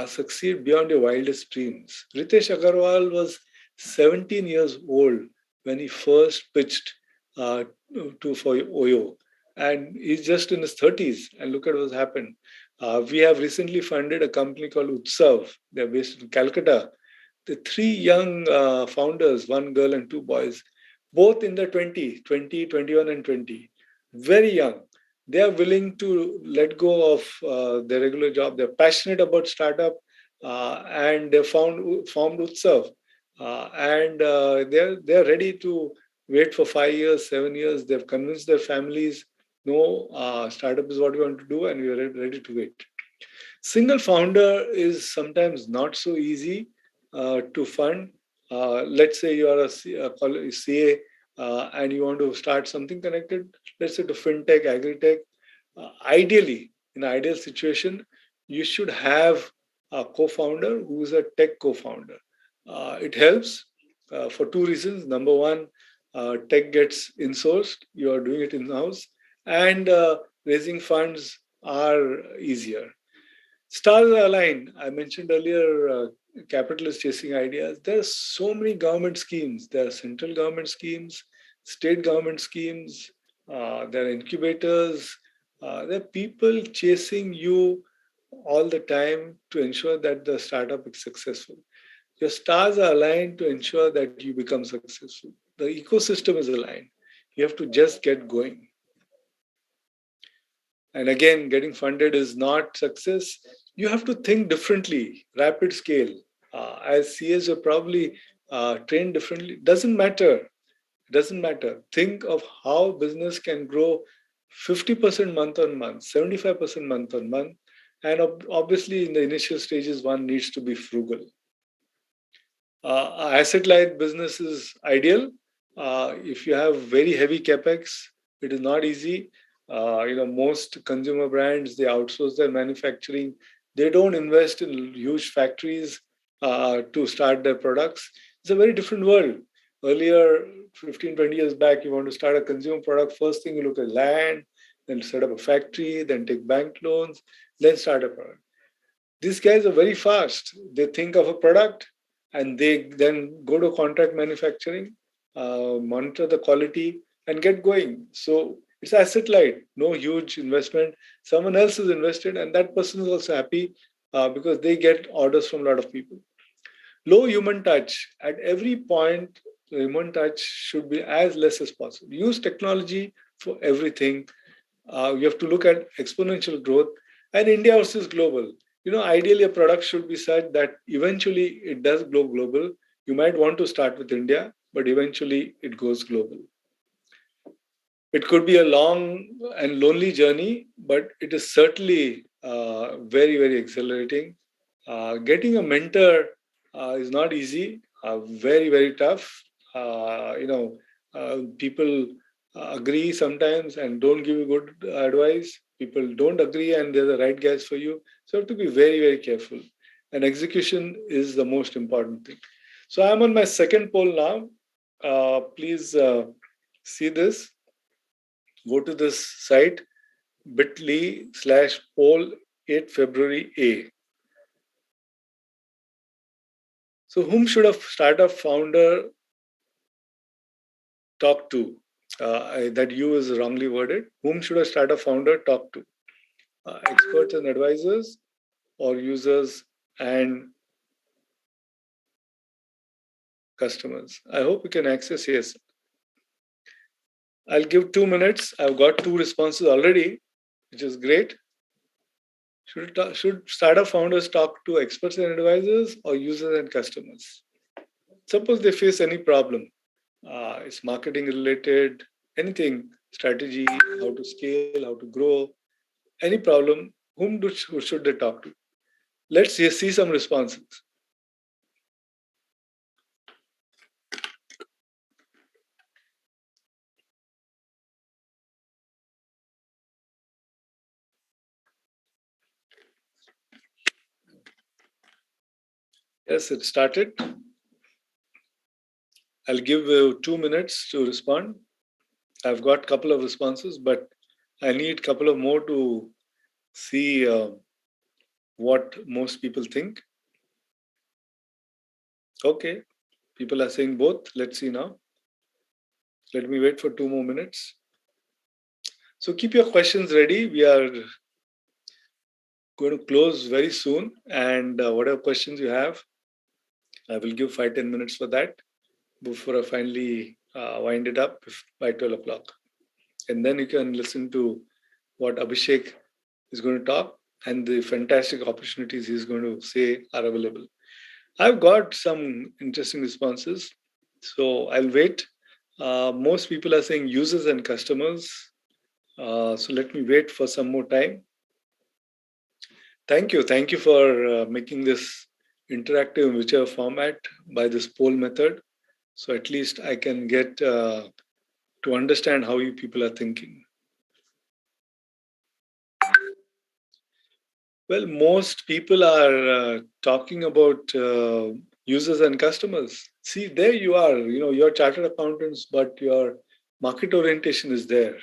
Speaker 2: succeed beyond your wildest dreams. Ritesh Agarwal was 17 years old when he first pitched uh, for Oyo. And he's just in his 30s. And look at what's happened. We have recently funded a company called Utsav. They're based in Calcutta. The three young founders, one girl and two boys, both in their 20, 21 and 20, very young. They are willing to let go of their regular job. They're passionate about startup, and they formed Utsav, and they're ready to wait for 5 years, 7 years. They've convinced their families, no, startup is what we want to do, and we are ready to wait. Single founder is sometimes not so easy to fund. Let's say you are a CA and you want to start something connected, let's say to fintech, agri-tech. Ideally, in an ideal situation, you should have a co-founder who is a tech co-founder. It helps. for two reasons. Number one, tech gets insourced, you are doing it in-house, and raising funds are easier. Stars are aligned. I mentioned earlier, capital is chasing ideas. There are so many government schemes. There are central government schemes, state government schemes, there are incubators. There are people chasing you all the time to ensure that the startup is successful. Your stars are aligned to ensure that you become successful. The ecosystem is aligned. You have to just get going. And again, getting funded is not success. You have to think differently, rapid scale. As CS, you're probably trained differently. Doesn't matter. Doesn't matter. Think of how business can grow 50% month on month, 75% month on month. And obviously, in the initial stages, one needs to be frugal. Asset light business is ideal. If you have very heavy capex, it is not easy. Most consumer brands, they outsource their manufacturing. They don't invest in huge factories to start their products. It's a very different world. Earlier, 15, 20 years back, you want to start a consumer product, first thing you look at land, then set up a factory, then take bank loans, then start a product. These guys are very fast. They think of a product and they then go to contract manufacturing, monitor the quality, and get going. So it's asset light, no huge investment. Someone else is invested, and that person is also happy because they get orders from a lot of people. Low human touch. At every point, the human touch should be as less as possible. Use technology for everything. You have to look at exponential growth and India versus global. Ideally, a product should be such that eventually it does go global. You might want to start with India, but eventually it goes global. It could be a long and lonely journey, but it is certainly very, very exhilarating. Getting a mentor is not easy, very, very tough. People agree sometimes and don't give you good advice. People don't agree and they're the right guys for you. So you have to be very, very careful. And execution is the most important thing. So I'm on my second poll now. Please see this. Go to this site, bit.ly/poll 8 February A. So whom should a startup founder talk to? That you is wrongly worded. Whom should a startup founder talk to? Experts and advisors or users and customers? I hope you can access. Yes. I'll give 2 minutes. I've got 2 responses already, which is great. Should startup founders talk to experts and advisors or users and customers? Suppose they face any problem. It's marketing related, anything, strategy, how to scale, how to grow, any problem, whom should they talk to? Let's see some responses. Yes, it started. I'll give 2 minutes to respond. I've got a couple of responses, but I need a couple of more to see what most people think. Okay, people are saying both. Let's see now. Let me wait for 2 more minutes. So keep your questions ready. We are going to close very soon. And whatever questions you have, I will give 5-10 minutes for that before I finally wind it up by 12 o'clock. And then you can listen to what Abhishek is going to talk and the fantastic opportunities he's going to say are available. I've got some interesting responses, so I'll wait. Most people are saying users and customers. So let me wait for some more time. Thank you. Thank you for making this interactive in whichever format by this poll method. So at least I can get to understand how you people are thinking. Well, most people are talking about users and customers. See, there you are. You're chartered accountants, but your market orientation is there.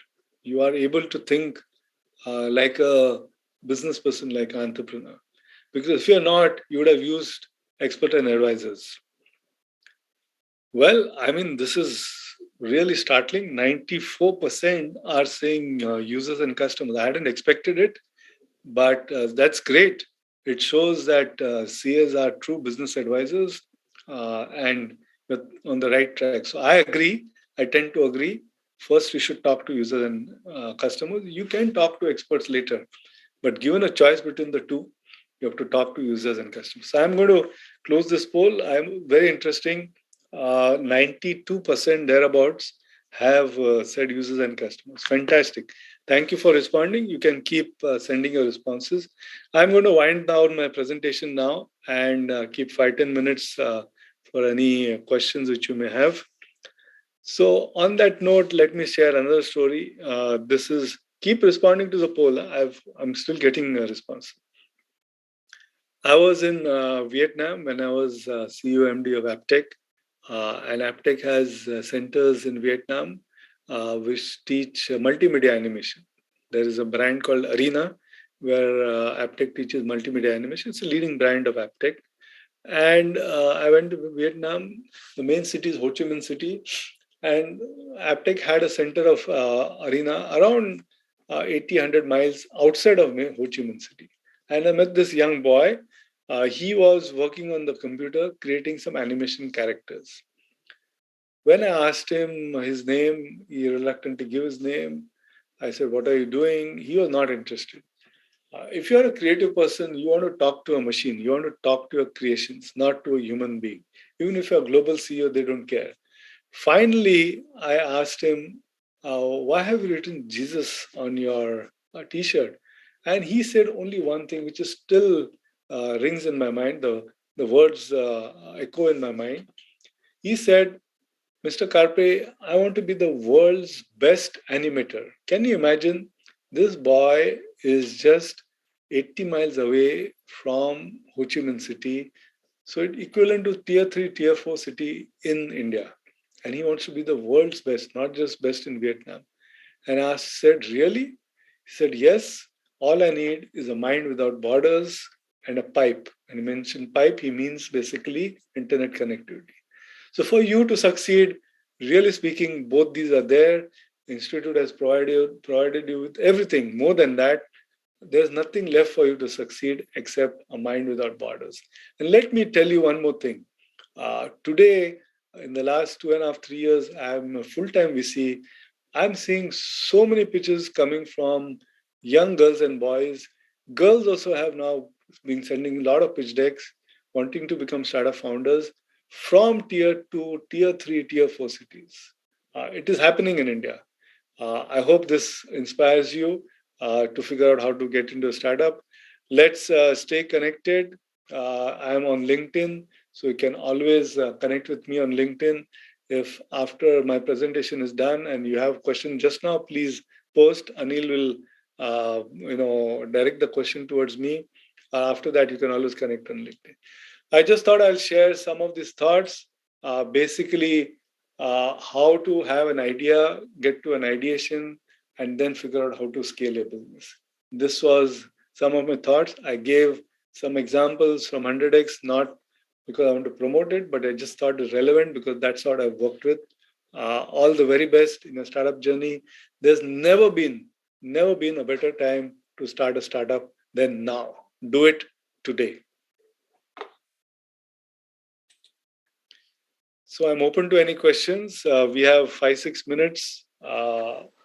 Speaker 2: You are able to think like a business person, like an entrepreneur. Because if you're not, you would have used expert and advisors. Well, I mean, this is really startling. 94% are saying users and customers. I hadn't expected it, but that's great. It shows that CAs are true business advisors and on the right track. So I agree. I tend to agree. First, we should talk to users and customers. You can talk to experts later, but given a choice between the two, you have to talk to users and customers. So I'm going to close this poll. I'm very interesting. 92% thereabouts have said users and customers. Fantastic. Thank you for responding. You can keep sending your responses. I'm going to wind down my presentation now and keep 5-10 minutes for any questions which you may have. So on that note, let me share another story. This is keep responding to the poll. I'm still getting a response. I was in Vietnam when I was CEO MD of Aptech. And Aptech has centers in Vietnam which teach multimedia animation. There is a brand called Arena where Aptech teaches multimedia animation. It's a leading brand of Aptech. And I went to Vietnam. The main city is Ho Chi Minh City. And Aptech had a center of Arena around 80, 100 miles outside of Ho Chi Minh City. And I met this young boy. He was working on the computer, creating some animation characters. When I asked him his name, he reluctant to give his name. I said, "What are you doing?" He was not interested. If you're a creative person, you want to talk to a machine. You want to talk to your creations, not to a human being. Even if you're a global CEO, they don't care. Finally, I asked him, why have you written Jesus on your t-shirt? And he said only one thing, which is still rings in my mind. The words echo in my mind. He said, "Mr. Carpe, I want to be the world's best animator." Can you imagine? This boy is just 80 miles away from Ho Chi Minh City. So it equivalent to tier 3, tier 4 city in India. And he wants to be the world's best, not just best in Vietnam. And I said, "Really?" He said, "Yes, all I need is a mind without borders and a pipe." And he mentioned pipe, he means basically internet connectivity. So for you to succeed, really speaking, both these are there. The institute has provided you with everything. More than that, there's nothing left for you to succeed except a mind without borders. And let me tell you one more thing. Today, in the last 2.5, 3 years, I'm a full-time VC. I'm seeing so many pitches coming from young girls and boys. Girls also have now been sending a lot of pitch decks, wanting to become startup founders from tier 2, tier 3, tier 4 cities. It is happening in India. I hope this inspires you to figure out how to get into a startup. Let's stay connected. I'm on LinkedIn, so you can always connect with me on LinkedIn. If after my presentation is done and you have questions just now, please post. Anil will, direct the question towards me. After that, you can always connect on LinkedIn. I just thought I'll share some of these thoughts. Basically, how to have an idea, get to an ideation, and then figure out how to scale your business. This was some of my thoughts. I gave some examples from 100x, not because I want to promote it, but I just thought it's relevant because that's what I've worked with. All the very best in your startup journey. There's never been a better time to start a startup than now. Do it today. So I'm open to any questions. We have 5-6 minutes.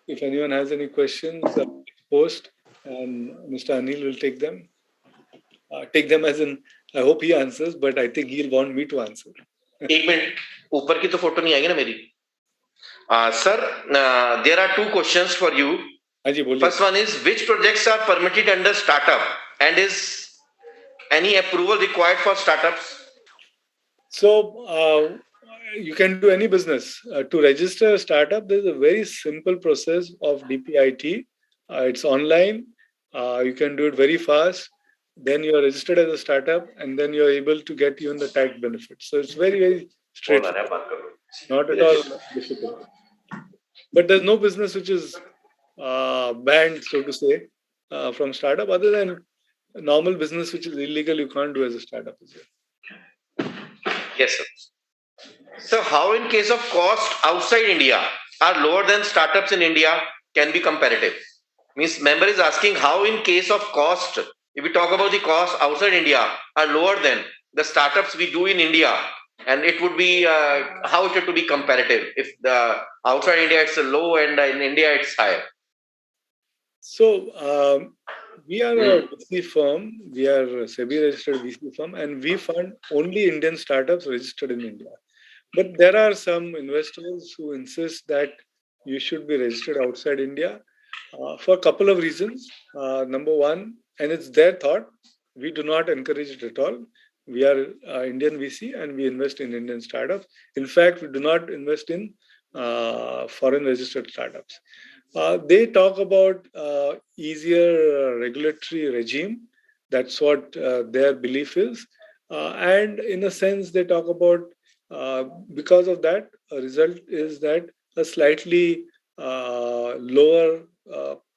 Speaker 2: If anyone has any questions, post, and Mr. Anil will take them. Take them as in, I hope he answers, but I think he'll want me to answer.
Speaker 1: एक minute, ऊपर की तो photo नहीं आएगी ना मेरी. Sir, there are 2 questions for you.
Speaker 2: हाँ जी, बोलिए.
Speaker 1: First one is, which projects are permitted under startup, and is any approval required for startups?
Speaker 2: So you can do any business. To register a startup, there's a very simple process of DPIT. It's online. You can do it very fast. Then you are registered as a startup, and then you're able to get even the tax benefits. So it's very, very Straight. Not at all difficult. But there's no business which is banned, so to say, from startup, other than normal business which is illegal, you can't do as a startup.
Speaker 1: Yes, sir. So, how in case of cost outside India are lower than startups in India can be competitive? Means member is asking how in case of cost, if we talk about the cost outside India are lower than the startups we do in India, and it would be how it to be comparative if the outside India it's low and in India it's higher.
Speaker 2: So we are a VC firm. We are a SEBI registered VC firm, and we fund only Indian startups registered in India. But there are some investors who insist that you should be registered outside India for a couple of reasons. Number one, and it's their thought, we do not encourage it at all. We are Indian VC and we invest in Indian startups. In fact, we do not invest in foreign registered startups. They talk about easier regulatory regime. That's what their belief is. And in a sense, they talk about because of that, a result is that a slightly lower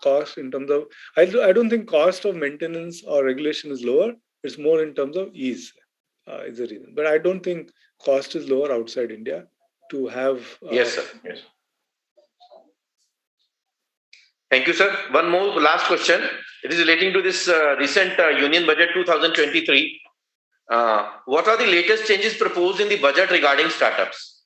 Speaker 2: cost in terms of, I don't think cost of maintenance or regulation is lower. It's more in terms of ease is the reason. But I don't think cost is lower outside India to have.
Speaker 1: Yes, sir. Yes. Thank you, sir. One more last question. It is relating to this recent Union Budget 2023. What are the latest changes proposed in the budget regarding startups?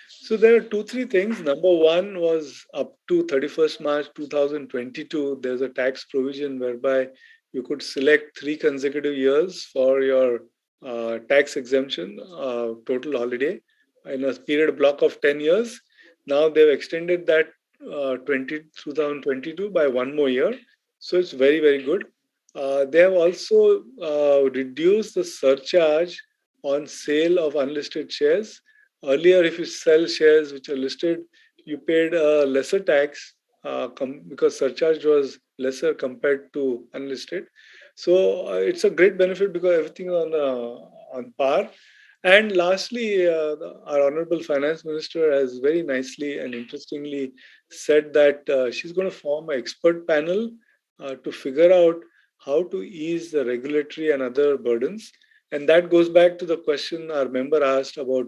Speaker 2: So there are 2-3 things. Number one was up to 31st March 2022, there's a tax provision whereby you could select 3 consecutive years for your tax exemption, total holiday, in a period block of 10 years. Now they've extended that 2022 by 1 more year. So it's very, very good. They have also reduced the surcharge on sale of unlisted shares. Earlier, if you sell shares which are listed, you paid a lesser tax because surcharge was lesser compared to unlisted. So it's a great benefit because everything on par. And lastly, our Honorable Finance Minister has very nicely and interestingly said that she's going to form an expert panel to figure out how to ease the regulatory and other burdens. And that goes back to the question our member asked about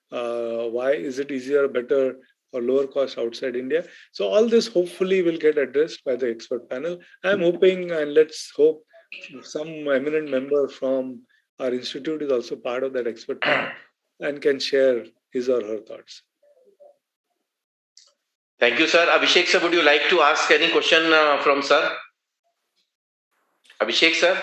Speaker 2: why is it easier, better, or lower cost outside India. So all this hopefully will get addressed by the expert panel. I'm hoping, and let's hope some eminent member from our institute is also part of that expert panel and can share his or her thoughts.
Speaker 1: Thank you, sir. Abhishek sir, would you like to ask any question from sir? Abhishek sir?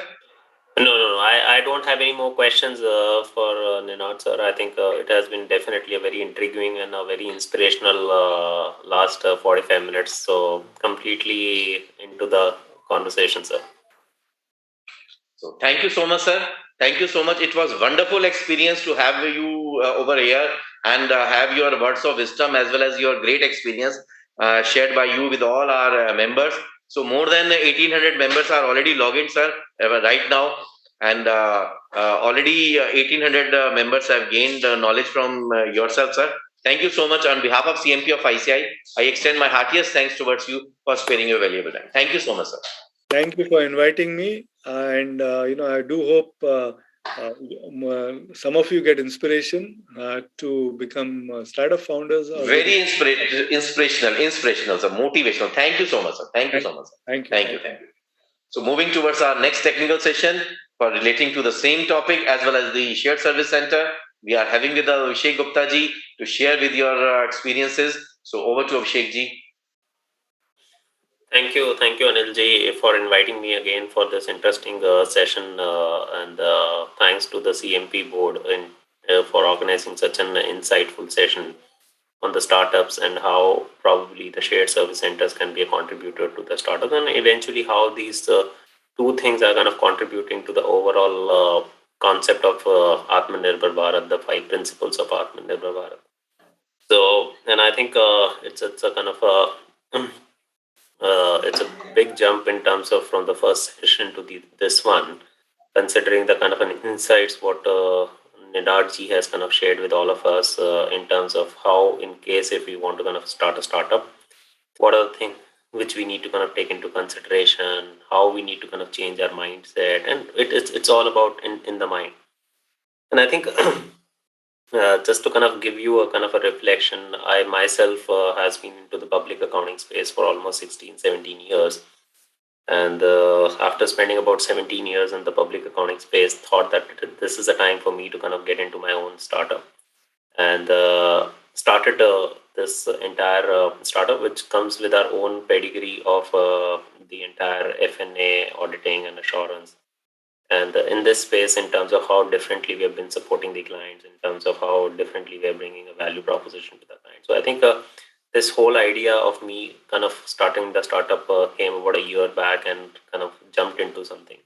Speaker 4: No. I don't have any more questions for Ninad sir. I think it has been definitely a very intriguing and a very inspirational last 45 minutes. So completely into the conversation, sir.
Speaker 1: So thank you so much, sir. Thank you so much. It was wonderful experience to have you over here and have your words of wisdom as well as your great experience shared by you with all our members. So more than 1,800 members are already logged in, sir, right now. And already 1,800 members have gained knowledge from yourself, sir. Thank you so much. On behalf of CMP of ICI, I extend my heartiest thanks towards you for sparing your valuable time. Thank you so much, sir.
Speaker 2: Thank you for inviting me. And, I do hope some of you get inspiration to become startup founders.
Speaker 1: Very inspirational, sir. Motivational. Thank you so much, sir. Thank you so much, sir.
Speaker 2: Thank you.
Speaker 1: Thank you. So moving towards our next technical session for relating to the same topic as well as the shared service center, we are having with Abhishek Gupta ji to share with your experiences. So over to Abhishek ji.
Speaker 4: Thank you, Anil ji, for inviting me again for this interesting session, and thanks to the CMP board for organizing such an insightful session on the startups and how probably the shared service centers can be a contributor to the startup, and eventually how these two things are kind of contributing to the overall concept of Aatmanirbhar Bharat, the 5 principles of Aatmanirbhar Bharat. So, and I think it's a kind of it's a big jump in terms of from the first session to this one, considering the kind of an insights what Nidar has kind of shared with all of us in terms of how, in case if we want to kind of start a startup, what are the things which we need to kind of take into consideration, how we need to kind of change our mindset, and it's all about in the mind. And I think just to kind of give you a kind of a reflection, I myself has been into the public accounting space for almost 16, 17 years. And after spending about 17 years in the public accounting space, thought that this is a time for me to kind of get into my own startup. And started this entire startup, which comes with our own pedigree of the entire F&A, auditing and assurance. And in this space, in terms of how differently we have been supporting the clients, in terms of how differently we are bringing a value proposition to the client. So I think this whole idea of me kind of starting the startup came about a year back and kind of jumped into something.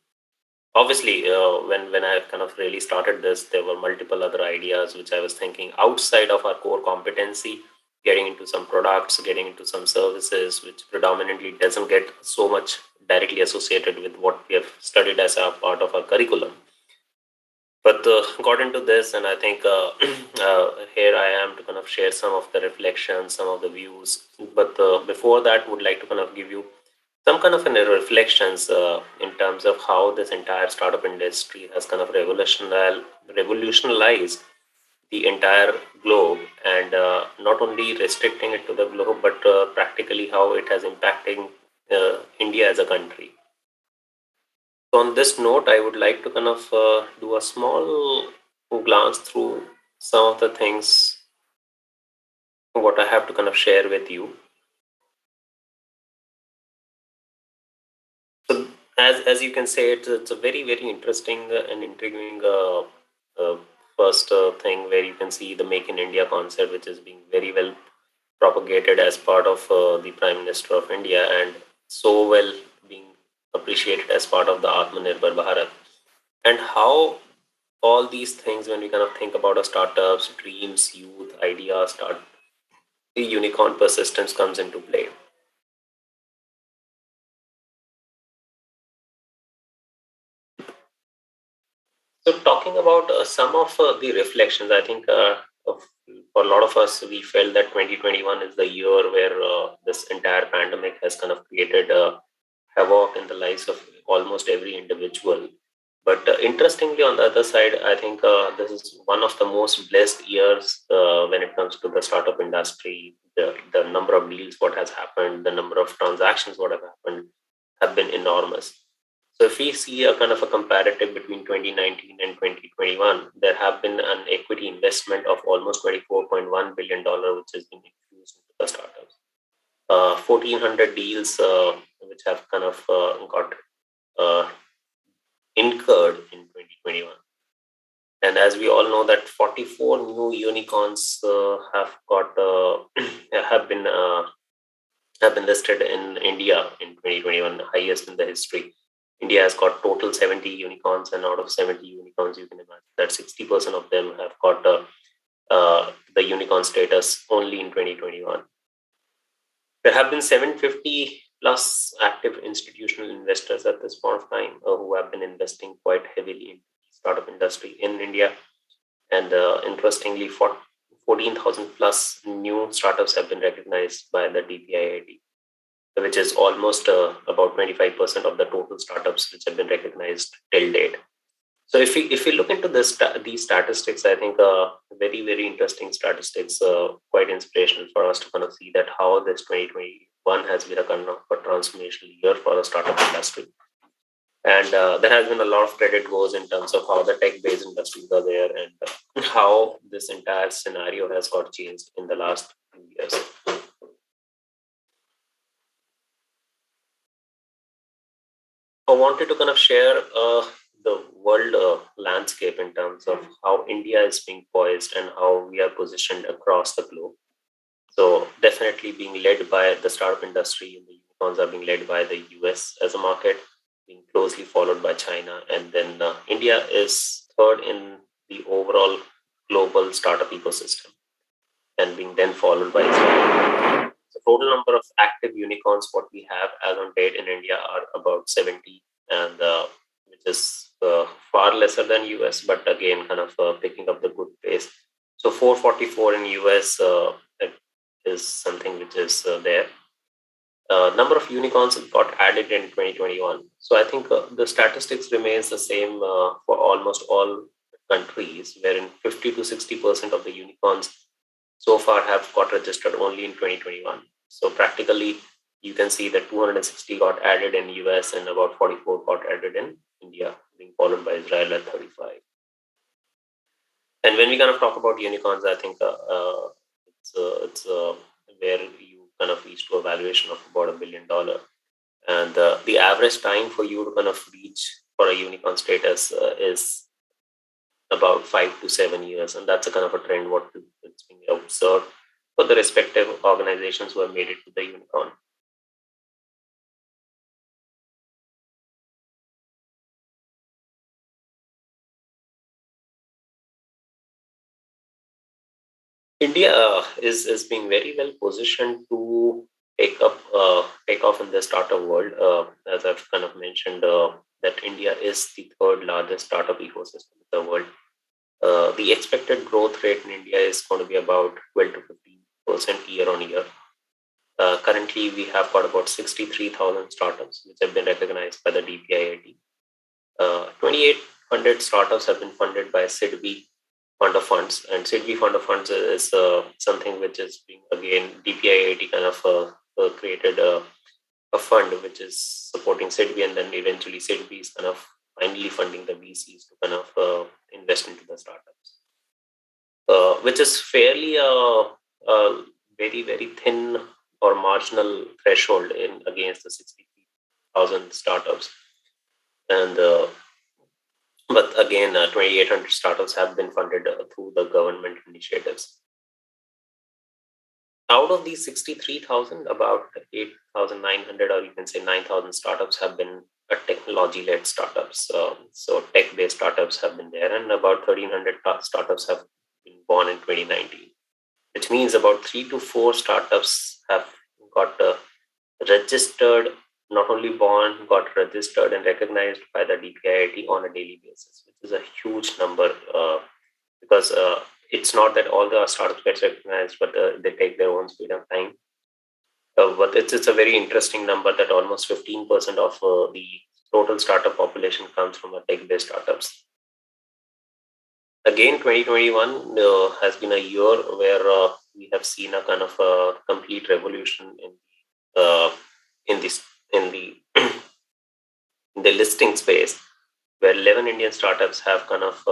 Speaker 4: Obviously, when I kind of really started this, there were multiple other ideas which I was thinking outside of our core competency, getting into some products, getting into some services, which predominantly doesn't get so much directly associated with what we have studied as a part of our curriculum. But got into this, and I think here I am to kind of share some of the reflections, some of the views. But before that, would like to kind of give you some kind of reflections in terms of how this entire startup industry has kind of revolutionized the entire globe, and not only restricting it to the globe, but practically how it has impacting India as a country. So on this note, I would like to kind of do a small glance through some of the things what I have to kind of share with you. So as you can say, it's a very interesting and intriguing first thing where you can see the Make in India concept, which is being very well propagated as part of the Prime Minister of India, and so well being appreciated as part of the Aatmanirbhar Bharat. And how all these things, when we kind of think about our startups, dreams, youth, ideas, start the unicorn persistence comes into play. So talking about some of the reflections, I think for a lot of us, we felt that 2021 is the year where this entire pandemic has kind of created havoc in the lives of almost every individual. But interestingly, on the other side, I think this is one of the most blessed years when it comes to the startup industry. The number of deals, what has happened, the number of transactions, what have happened, have been enormous. So if we see a kind of a comparative between 2019 and 2021, there have been an equity investment of almost $24.1 billion, which has been infused into the startups. 1,400 deals which have kind of got uh, incurred in 2021. And as we all know, that 44 new unicorns have been listed in India in 2021, highest in the history. India has got total 70 unicorns, and out of 70 unicorns, you can imagine that 60% of them have got the unicorn status only in 2021. There have been 750 plus active institutional investors at this point of time who have been investing quite heavily in the startup industry in India. And interestingly, 14,000 plus new startups have been recognized by the DPIIT, which is almost about 25% of the total startups which have been recognized till date. So if we look into these statistics, I think very interesting statistics, quite inspirational for us to kind of see that how this 2021 has been a kind of a transformational year for the startup industry. And there has been a lot of credit goes in terms of how the tech-based industries are there, and how this entire scenario has got changed in the last few years. I wanted to kind of share the world landscape in terms of how India is being poised and how we are positioned across the globe. So definitely being led by the startup industry, the unicorns are being led by the US as a market, being closely followed by China, and then India is third in the overall global startup ecosystem, and being then followed by Israel. The total number of active unicorns what we have as on date in India are about 70, and which is far lesser than US, but again, kind of picking up the good pace. So 444 in US is something which is there. Number of unicorns got added in 2021. So I think the statistics remains the same for almost all countries, wherein 50 to 60% of the unicorns so far have got registered only in 2021. So practically, you can see that 260 got added in US and about 44 got added in India, being followed by Israel at 35. And when we kind of talk about unicorns, I think it's where you kind of reach to a valuation of about $1 billion. And the average time for you to kind of reach for a unicorn status is about 5 to 7 years. And that's a kind of a trend what it's being observed for the respective organizations who have made it to the unicorn. India is being very well positioned to take off in the startup world. As I've kind of mentioned, that India is the third largest startup ecosystem in the world. The expected growth rate in India is going to be about 12 to 15% year on year. Currently, we have got about 63,000 startups which have been recognized by the DPIIT. 2,800 startups have been funded by SIDBI Fund of Funds, and SIDBI Fund of Funds is something which is being, again, DPIIT kind of created a fund which is supporting SIDBI, and then eventually SIDBI is kind of finally funding the VCs to kind of invest into the startups, which is fairly a very, very thin or marginal threshold in against the 60,000 startups. And but again, 2,800 startups have been funded through the government initiatives. Out of these 63,000, about 8,900, or you can say 9,000 startups have been technology-led startups. So tech-based startups have been there, and about 1,300 startups have been born in 2019, which means about 3 to 4 startups have got registered, not only born, got registered and recognized by the DPIIT on a daily basis, which is a huge number because it's not that all the startups get recognized, but they take their own speed of time. But it's a very interesting number that almost 15% of the total startup population comes from tech-based startups. Again, 2021 has been a year where we have seen a kind of a complete revolution in the listing space, where 11 Indian startups have kind of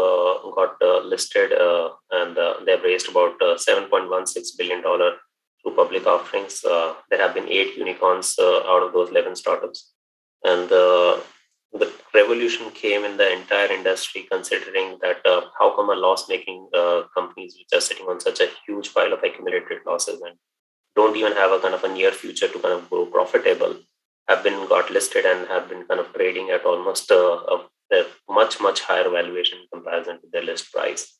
Speaker 4: got listed and they've raised about $7.16 billion through public offerings. There have been 8 unicorns out of those 11 startups. And the revolution came in the entire industry, considering that how come a loss-making companies which are sitting on such a huge pile of accumulated losses and don't even have a kind of a near future to kind of grow profitable, have been got listed and have been kind of trading at almost a much higher valuation in comparison to their list price.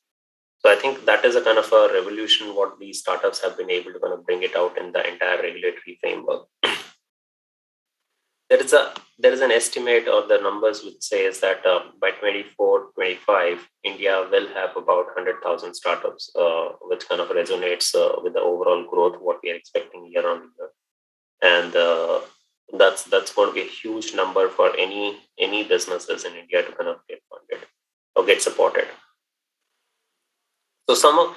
Speaker 4: So I think that is a kind of a revolution what these startups have been able to kind of bring it out in the entire regulatory framework. There is an estimate, or the numbers which says that by 24-25, India will have about 100,000 startups, which kind of resonates with the overall growth what we are expecting year on year. And that's going to be a huge number for any businesses in India to kind of get funded or get supported. So some of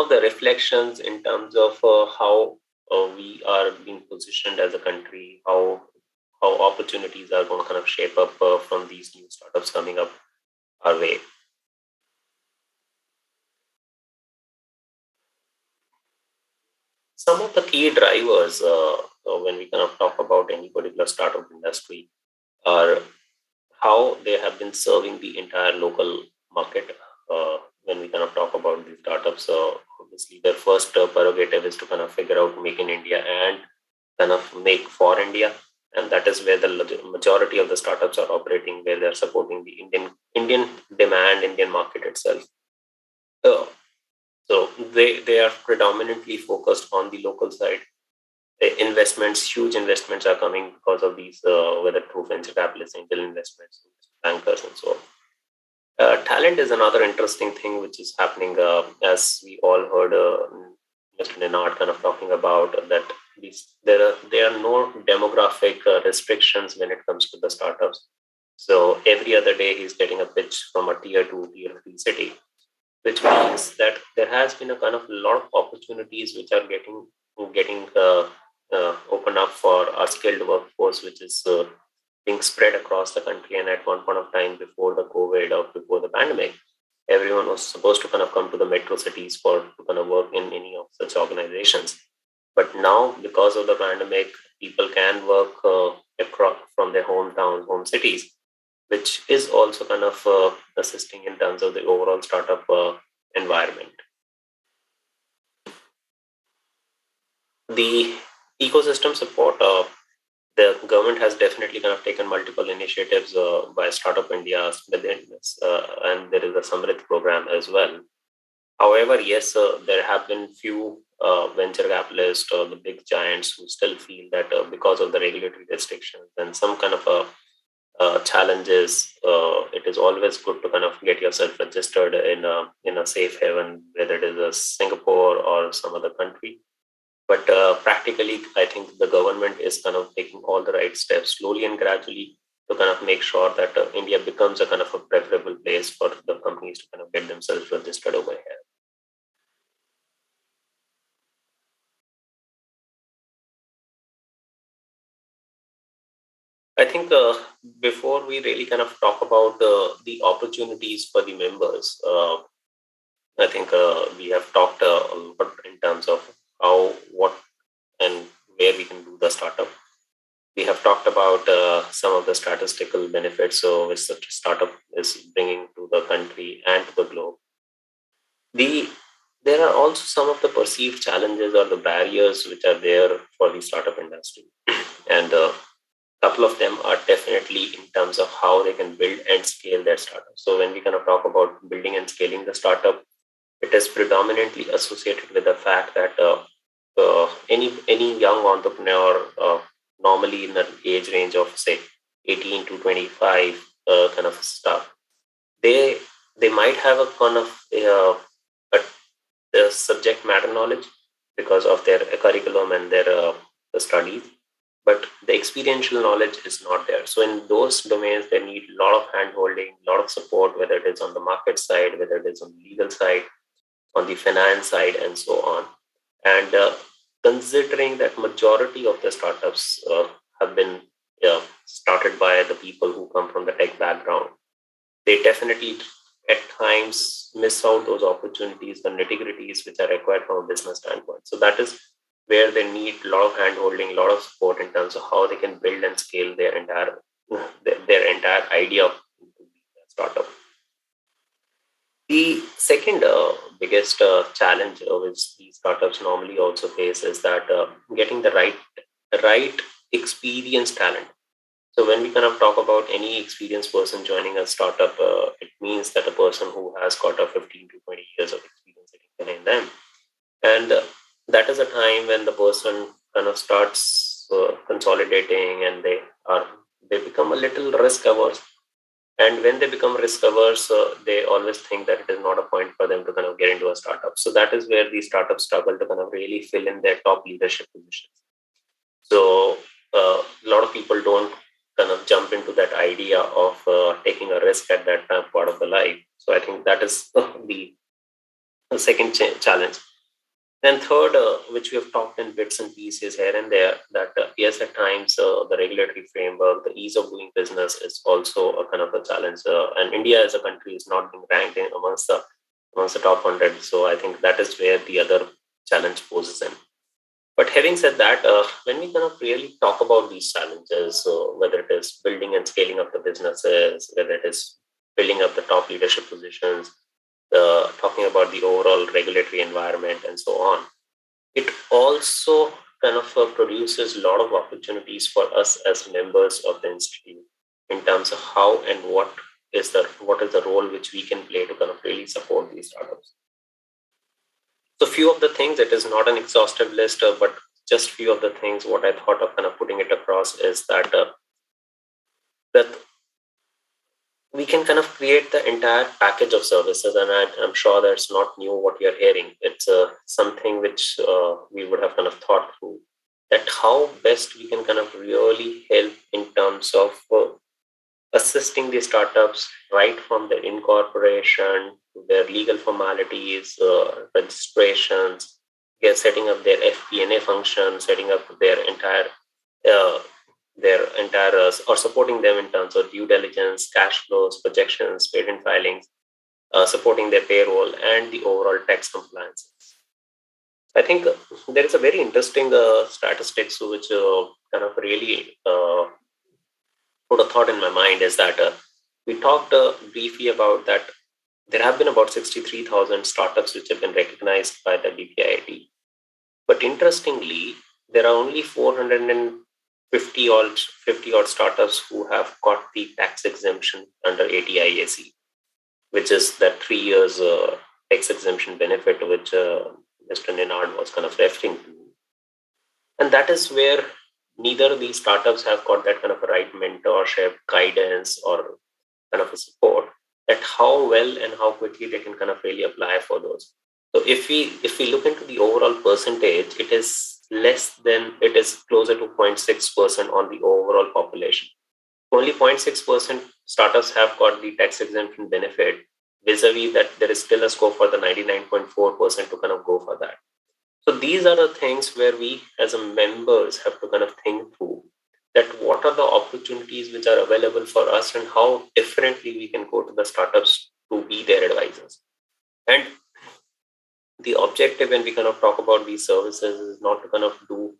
Speaker 4: the reflections in terms of how we are being positioned as a country, how opportunities are going to kind of shape up from these new startups coming up our way. Some of the key drivers when we kind of talk about any particular startup industry are how they have been serving the entire local market. When we kind of talk about these startups, obviously their first prerogative is to kind of figure out make in India and kind of make for India. And that is where the majority of the startups are operating, where they're supporting the Indian demand, Indian market itself. So they are predominantly focused on the local side. Investments, huge investments are coming because of these, whether through venture capitalists, angel investments, bankers, and so on. Talent is another interesting thing which is happening, as we all heard Mr. Ninard kind of talking about that there are no demographic restrictions when it comes to the startups. So every other day he's getting a pitch from a tier 2, tier 3 city, which means that there has been a kind of lot of opportunities which are getting open up for our skilled workforce, which is being spread across the country. And at one point of time, before the COVID or before the pandemic, everyone was supposed to kind of come to the metro cities for to kind of work in any of such organizations. But now, because of the pandemic, people can work across from their hometowns, home cities, which is also kind of assisting in terms of the overall startup environment. The ecosystem support, the government has definitely kind of taken multiple initiatives by Startup India within this, and there is a Samrit program as well. However, yes, there have been few venture capitalists or the big giants who still feel that because of the regulatory restrictions and some kind of challenges, it is always good to kind of get yourself registered in a safe haven, whether it is a Singapore or some other country. But practically, I think the government is kind of taking all the right steps slowly and gradually to kind of make sure that India becomes a kind of a preferable place for the companies to kind of get themselves registered over here. I think before we really kind of talk about the opportunities for the members, I think we have talked a lot in terms of how, what, and where we can do the startup. We have talked about some of the statistical benefits which such a startup is bringing to the country and to the globe. There are also some of the perceived challenges or the barriers which are there for the startup industry, and couple of them are definitely in terms of how they can build and scale their startup. So when we kind of talk about building and scaling the startup, it is predominantly associated with the fact that any young entrepreneur, normally in the age range of say 18 to 25 kind of stuff, they they might have a kind of the subject matter knowledge because of their curriculum and their the studies, but the experiential knowledge is not there. So in those domains, they need a lot of hand holding, a lot of support, whether it is on the market side, whether it is on the legal side, on the finance side, and so on. And considering that majority of the startups have been started by the people who come from the tech background, they definitely at times miss out those opportunities, the nitty-gritties which are required from a business standpoint. So that is where they need a lot of hand holding, a lot of support in terms of how they can build and scale their entire idea of startup. The second biggest challenge which these startups normally also face is that getting the right experienced talent. So when we kind of talk about any experienced person joining a startup, it means that a person who has got a 15 to 20 years of experience sitting behind them. And that is a time when the person kind of starts consolidating, and they become a little risk averse. And when they become risk averse, they always think that it is not a point for them to kind of get into a startup. So that is where these startups struggle to kind of really fill in their top leadership positions. So a lot of people don't kind of jump into that idea of taking a risk at that part of the life. So I think that is the second challenge. Then third, which we have talked in bits and pieces here and there, that yes, at times the regulatory framework, the ease of doing business is also a kind of a challenge. And India as a country is not being ranked in amongst the top 100. So I think that is where the other challenge poses in. But having said that, when we kind of really talk about these challenges, so whether it is building and scaling up the businesses, whether it is building up the top leadership positions, talking about the overall regulatory environment and so on, it also kind of produces a lot of opportunities for us as members of the institute in terms of how and what is the role which we can play to kind of really support these startups. So few of the things, it is not an exhaustive list, but just few of the things what I thought of kind of putting it across is that we can kind of create the entire package of services. And I'm sure that's not new what you're hearing. It's something which we would have kind of thought through, that how best we can kind of really help in terms of assisting the startups right from their incorporation to their legal formalities, registrations, setting up their FP&A function, setting up uh, their entire or supporting them in terms of due diligence, cash flows, projections, patent filings, supporting their payroll and the overall tax compliance. I think there is a very interesting statistics which kind of really put a thought in my mind, is that we talked briefly about that there have been about 63,000 startups which have been recognized by the BPIIT. But interestingly, there are only 50 odd startups who have got the tax exemption under ATIAC, which is that 3 years tax exemption benefit which Mr. Ninard was kind of referring to. And that is where neither of these startups have got that kind of a right mentorship, guidance, or kind of a support, at how well and how quickly they can kind of really apply for those. So if we look into the overall percentage, it is closer to 0.6% on the overall population. Only 0.6% startups have got the tax exemption benefit, vis-a-vis that there is still a scope for the 99.4% to kind of go for that. So these are the things where we as a members have to kind of think through, that what are the opportunities which are available for us and how differently we can go to the startups to be their advisors. And the objective when we kind of talk about these services is not to kind of do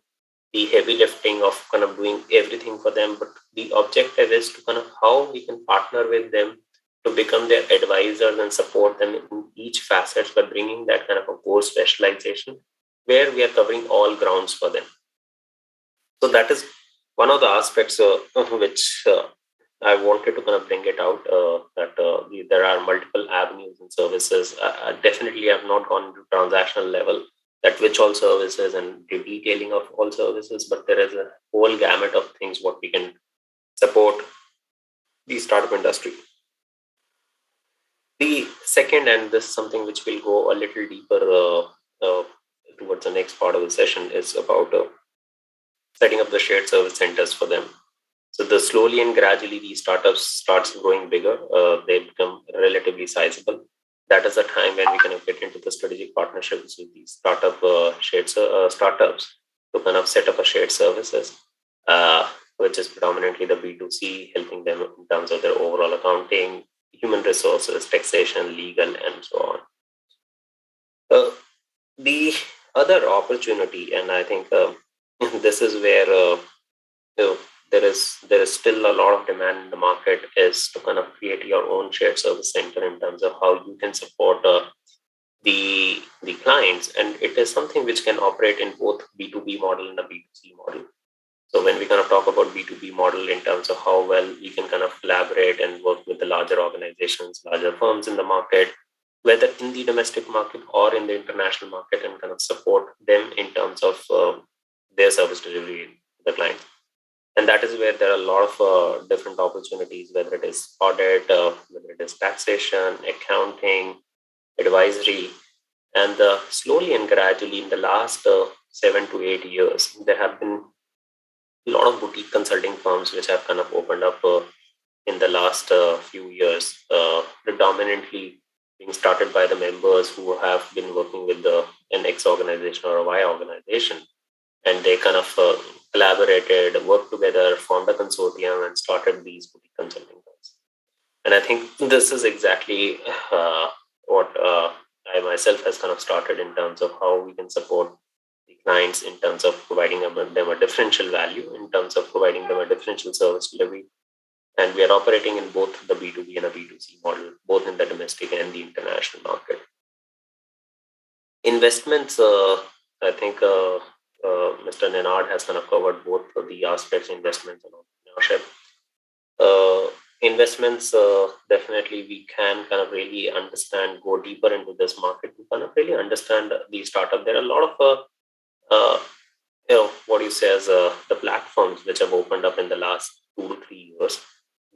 Speaker 4: the heavy lifting of kind of doing everything for them, but the objective is to kind of how we can partner with them to become their advisors and support them in each facet by bringing that kind of a core specialization where we are covering all grounds for them. So that is one of the aspects which I wanted to kind of bring it out, that there are multiple avenues and services. Definitely have not gone to transactional level, that which all services and the detailing of all services, but there is a whole gamut of things what we can support the startup industry. The second, and this is something which will go a little deeper towards the next part of the session, is about setting up the shared service centers for them. So the slowly and gradually these startups starts growing bigger. They become relatively sizable. That is the time when we kind of get into the strategic partnerships with these startups to kind of set up a shared services, which is predominantly the B2C, helping them in terms of their overall accounting, human resources, taxation, legal, and so on. The other opportunity, and I think this is where there is still a lot of demand in the market, is to kind of create your own shared service center in terms of how you can support the clients, and it is something which can operate in both B2B model and a B2C model. So when we kind of talk about B2B model in terms of how well we can kind of collaborate and work with the larger organizations, larger firms in the market, whether in the domestic market or in the international market, and kind of support them in terms of their service delivery to the clients. And that is where there are a lot of different opportunities, whether it is audit, whether it is taxation, accounting, advisory. And slowly and gradually in the last 7 to 8 years, there have been a lot of boutique consulting firms which have kind of opened up in the last few years, predominantly being started by the members who have been working with an X organization or a Y organization. And they kind of collaborated, worked together, formed a consortium, and started these boutique consulting firms. And I think this is exactly what I myself has kind of started in terms of how we can support the clients in terms of providing them a differential value, in terms of providing them a differential service delivery. And we are operating in both the B2B and a B2C model, both in the domestic and the international market. Investments, I think Mr. Nenard has kind of covered both of the aspects, investments and entrepreneurship. Investments, definitely we can kind of really understand, go deeper into this market to kind of really understand the startup. There are a lot of, what you say as the platforms which have opened up in the last 2 to 3 years,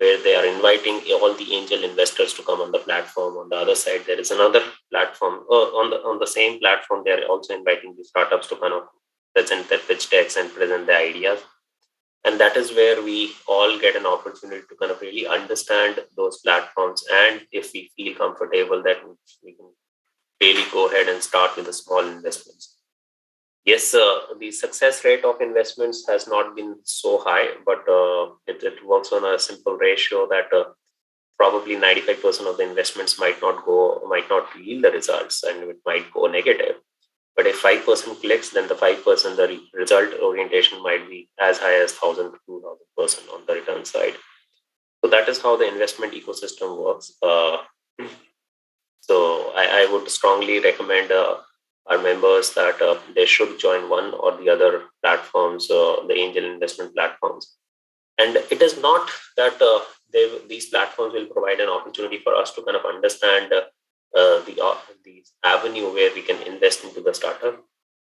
Speaker 4: where they are inviting all the angel investors to come on the platform. On the other side, there is another platform. On the same platform, they are also inviting the startups to kind of present their pitch decks and present their ideas. And that is where we all get an opportunity to kind of really understand those platforms. And if we feel comfortable, that we can really go ahead and start with the small investments. Yes, the success rate of investments has not been so high, but it works on a simple ratio that probably 95% of the investments might not yield the results, and it might go negative. But if 5% clicks, then the 5%, the result orientation might be as high as 1,000 to 2,000% on the return side. So that is how the investment ecosystem works. So I would strongly recommend our members that they should join one or the other platforms, the angel investment platforms. And it is not that these platforms will provide an opportunity for us to kind of understand the avenue where we can invest into the startup,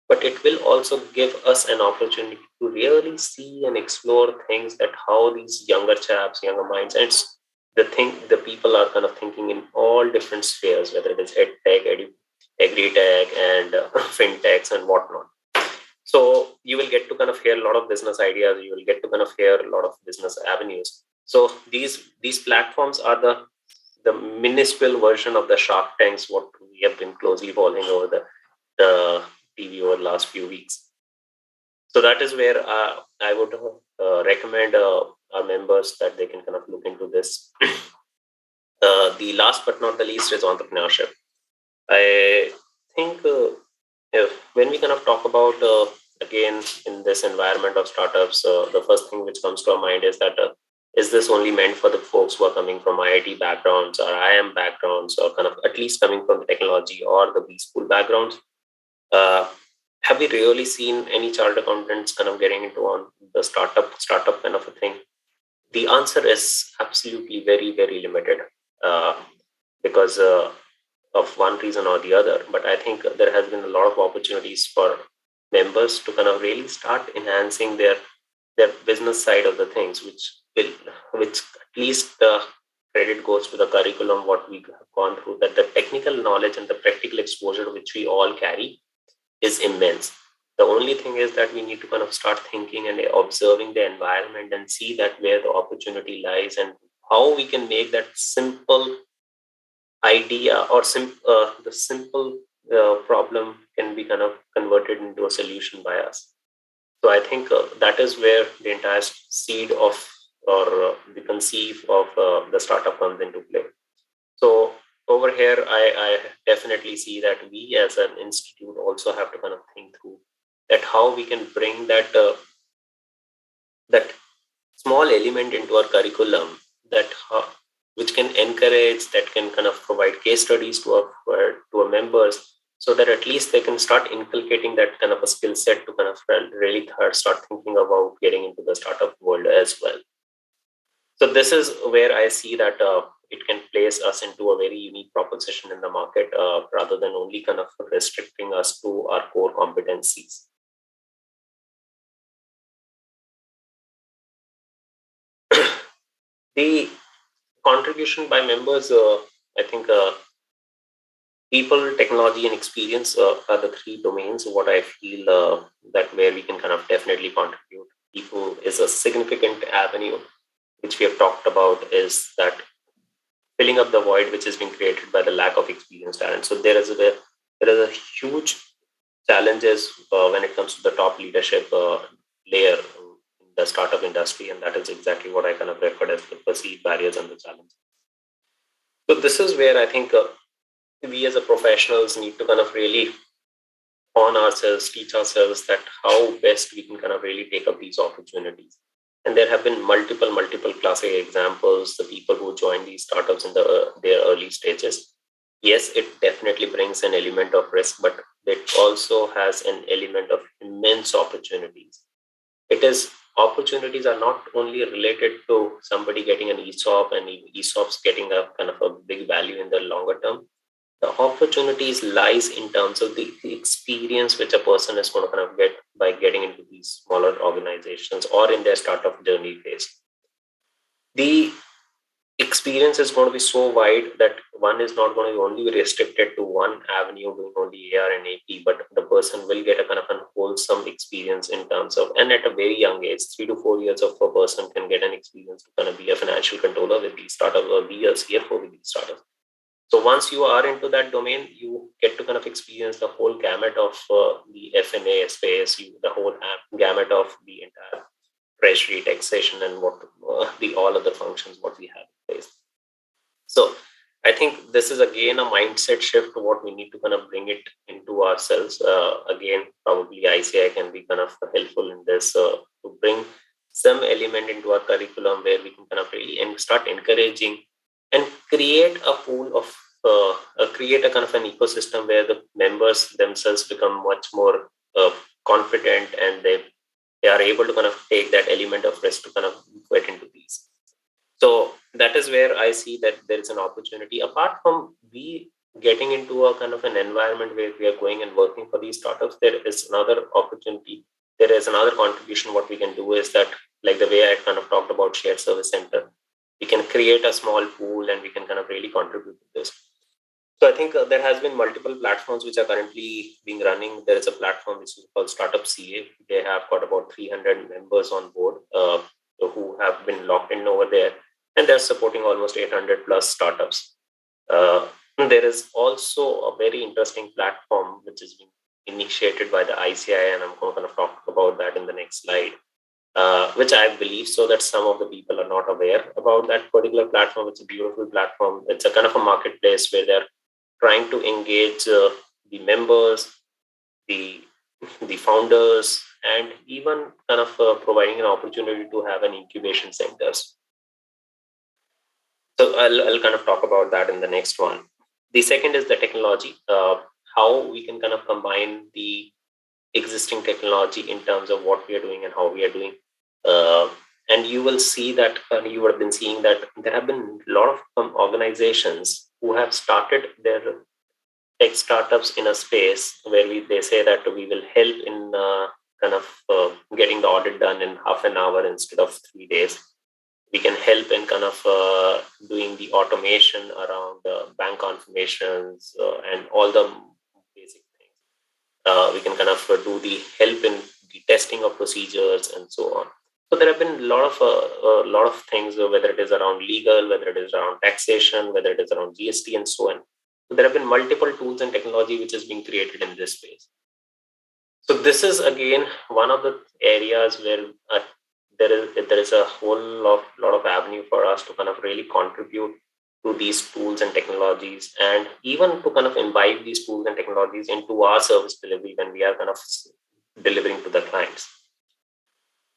Speaker 4: but it will also give us an opportunity to really see and explore things that how these younger chaps, younger minds, and it's the people are kind of thinking in all different spheres, whether it is ed tech, agri-tech, and fintechs and whatnot. So you will get to kind of hear a lot of business ideas. You will get to kind of hear a lot of business avenues. So these platforms are the minuscule version of the Shark Tanks, what we have been closely following over the TV over the last few weeks. So that is where I would recommend our members that they can kind of look into this. The last but not the least is entrepreneurship. I think when we kind of talk about again in this environment of startups, the first thing which comes to our mind is that is this only meant for the folks who are coming from IIT backgrounds or IIM backgrounds, or kind of at least coming from the technology or the B school backgrounds? Have we really seen any chartered accountants kind of getting into on the startup kind of a thing? The answer is absolutely very limited, because of one reason or the other. But I think there has been a lot of opportunities for members to kind of really start enhancing their business side of the things, which at least the credit goes to the curriculum what we have gone through, that the technical knowledge and the practical exposure which we all carry is immense. The only thing is that we need to kind of start thinking and observing the environment and see that where the opportunity lies and how we can make that simple idea or the simple problem can be kind of converted into a solution by us. So I think that is where the entire seed of or the conceive of the startup comes into play. So over here, I definitely see that we as an institute also have to kind of think through that how we can bring that that small element into our curriculum, that which can encourage, that can kind of provide case studies to our members, so that at least they can start inculcating that kind of a skill set to kind of really start thinking about getting into the startup world as well. So this is where I see that it can place us into a very unique proposition in the market, rather than only kind of restricting us to our core competencies. The contribution by members, I think people, technology, and experience are the three domains. What I feel that where we can kind of definitely contribute. People is a significant avenue, which we have talked about, is that filling up the void which has been created by the lack of experienced talent. So there is a huge challenges when it comes to the top leadership layer in the startup industry, and that is exactly what I kind of referred as the perceived barriers and the challenges. So this is where I think we as a professionals need to kind of really on ourselves, teach ourselves that how best we can kind of really take up these opportunities. And there have been multiple classic examples, the people who join these startups in their early stages. Yes, it definitely brings an element of risk, but it also has an element of immense opportunities. Opportunities are not only related to somebody getting an ESOP and ESOPs getting a kind of a big value in the longer term. The opportunities lies in terms of the experience which a person is going to kind of get by getting into these smaller organizations or in their startup journey phase. The experience is going to be so wide that one is not going to only be restricted to one avenue doing only AR and AP, but the person will get a kind of an wholesome experience in terms of, and at a very young age, 3 to 4 years of a person can get an experience to kind of be a financial controller with these startups or be a CFO with these startups. So once you are into that domain, you get to kind of experience the whole gamut of the F&A space, the whole gamut of the entire treasury, taxation, and what the all other functions what we have in place. So I think this is again a mindset shift to what we need to kind of bring it into ourselves. Again, probably ICI can be kind of helpful in this to bring some element into our curriculum where we can kind of really start encouraging and create a pool of create a kind of an ecosystem where the members themselves become much more confident, and they are able to kind of take that element of risk to kind of get into these. So that is where I see that there is an opportunity. Apart from we getting into a kind of an environment where we are going and working for these startups, there is another opportunity. There is another contribution. What we can do is that, like the way I kind of talked about shared service center, we can create a small pool and we can kind of really contribute to this. So I think there has been multiple platforms which are currently being running. There is a platform which is called Startup CA. They have got about 300 members on board who have been locked in over there, and they're supporting almost 800 plus startups. There is also a very interesting platform which is being initiated by the ICI, and I'm going to kind of talk about that in the next slide. Which I believe so that some of the people are not aware about that particular platform. It's a beautiful platform. It's a kind of a marketplace where they're trying to engage the members, the founders, and even kind of providing an opportunity to have an incubation centers. So I'll kind of talk about that in the next one. The second is the technology, how we can kind of combine the existing technology in terms of what we are doing and how we are doing. And you will see that, you have been seeing that there have been a lot of organizations who have started their tech startups in a space where they say that we will help in kind of getting the audit done in half an hour instead of 3 days. We can help in kind of doing the automation around bank confirmations and all the basic things. We can kind of do the help in the testing of procedures and so on. So there have been a lot of things, whether it is around legal, whether it is around taxation, whether it is around GST and so on. So there have been multiple tools and technology which is being created in this space. So this is again one of the areas where there is a whole lot of avenue for us to kind of really contribute to these tools and technologies, and even to kind of imbibe these tools and technologies into our service delivery when we are kind of delivering to the clients.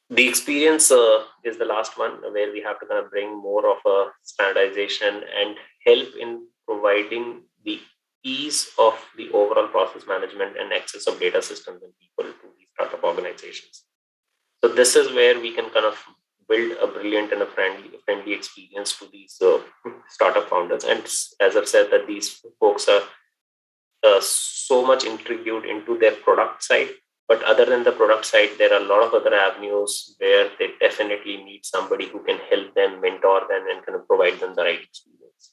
Speaker 4: The experience is the last one, where we have to kind of bring more of a standardization and help in providing the ease of the overall process management and access of data systems and people to these startup organizations. So this is where we can kind of build a brilliant and a friendly experience to these startup founders. And as I've said, that these folks are so much intrigued into their product side. But other than the product side, there are a lot of other avenues where they definitely need somebody who can help them, mentor them, and kind of provide them the right experience.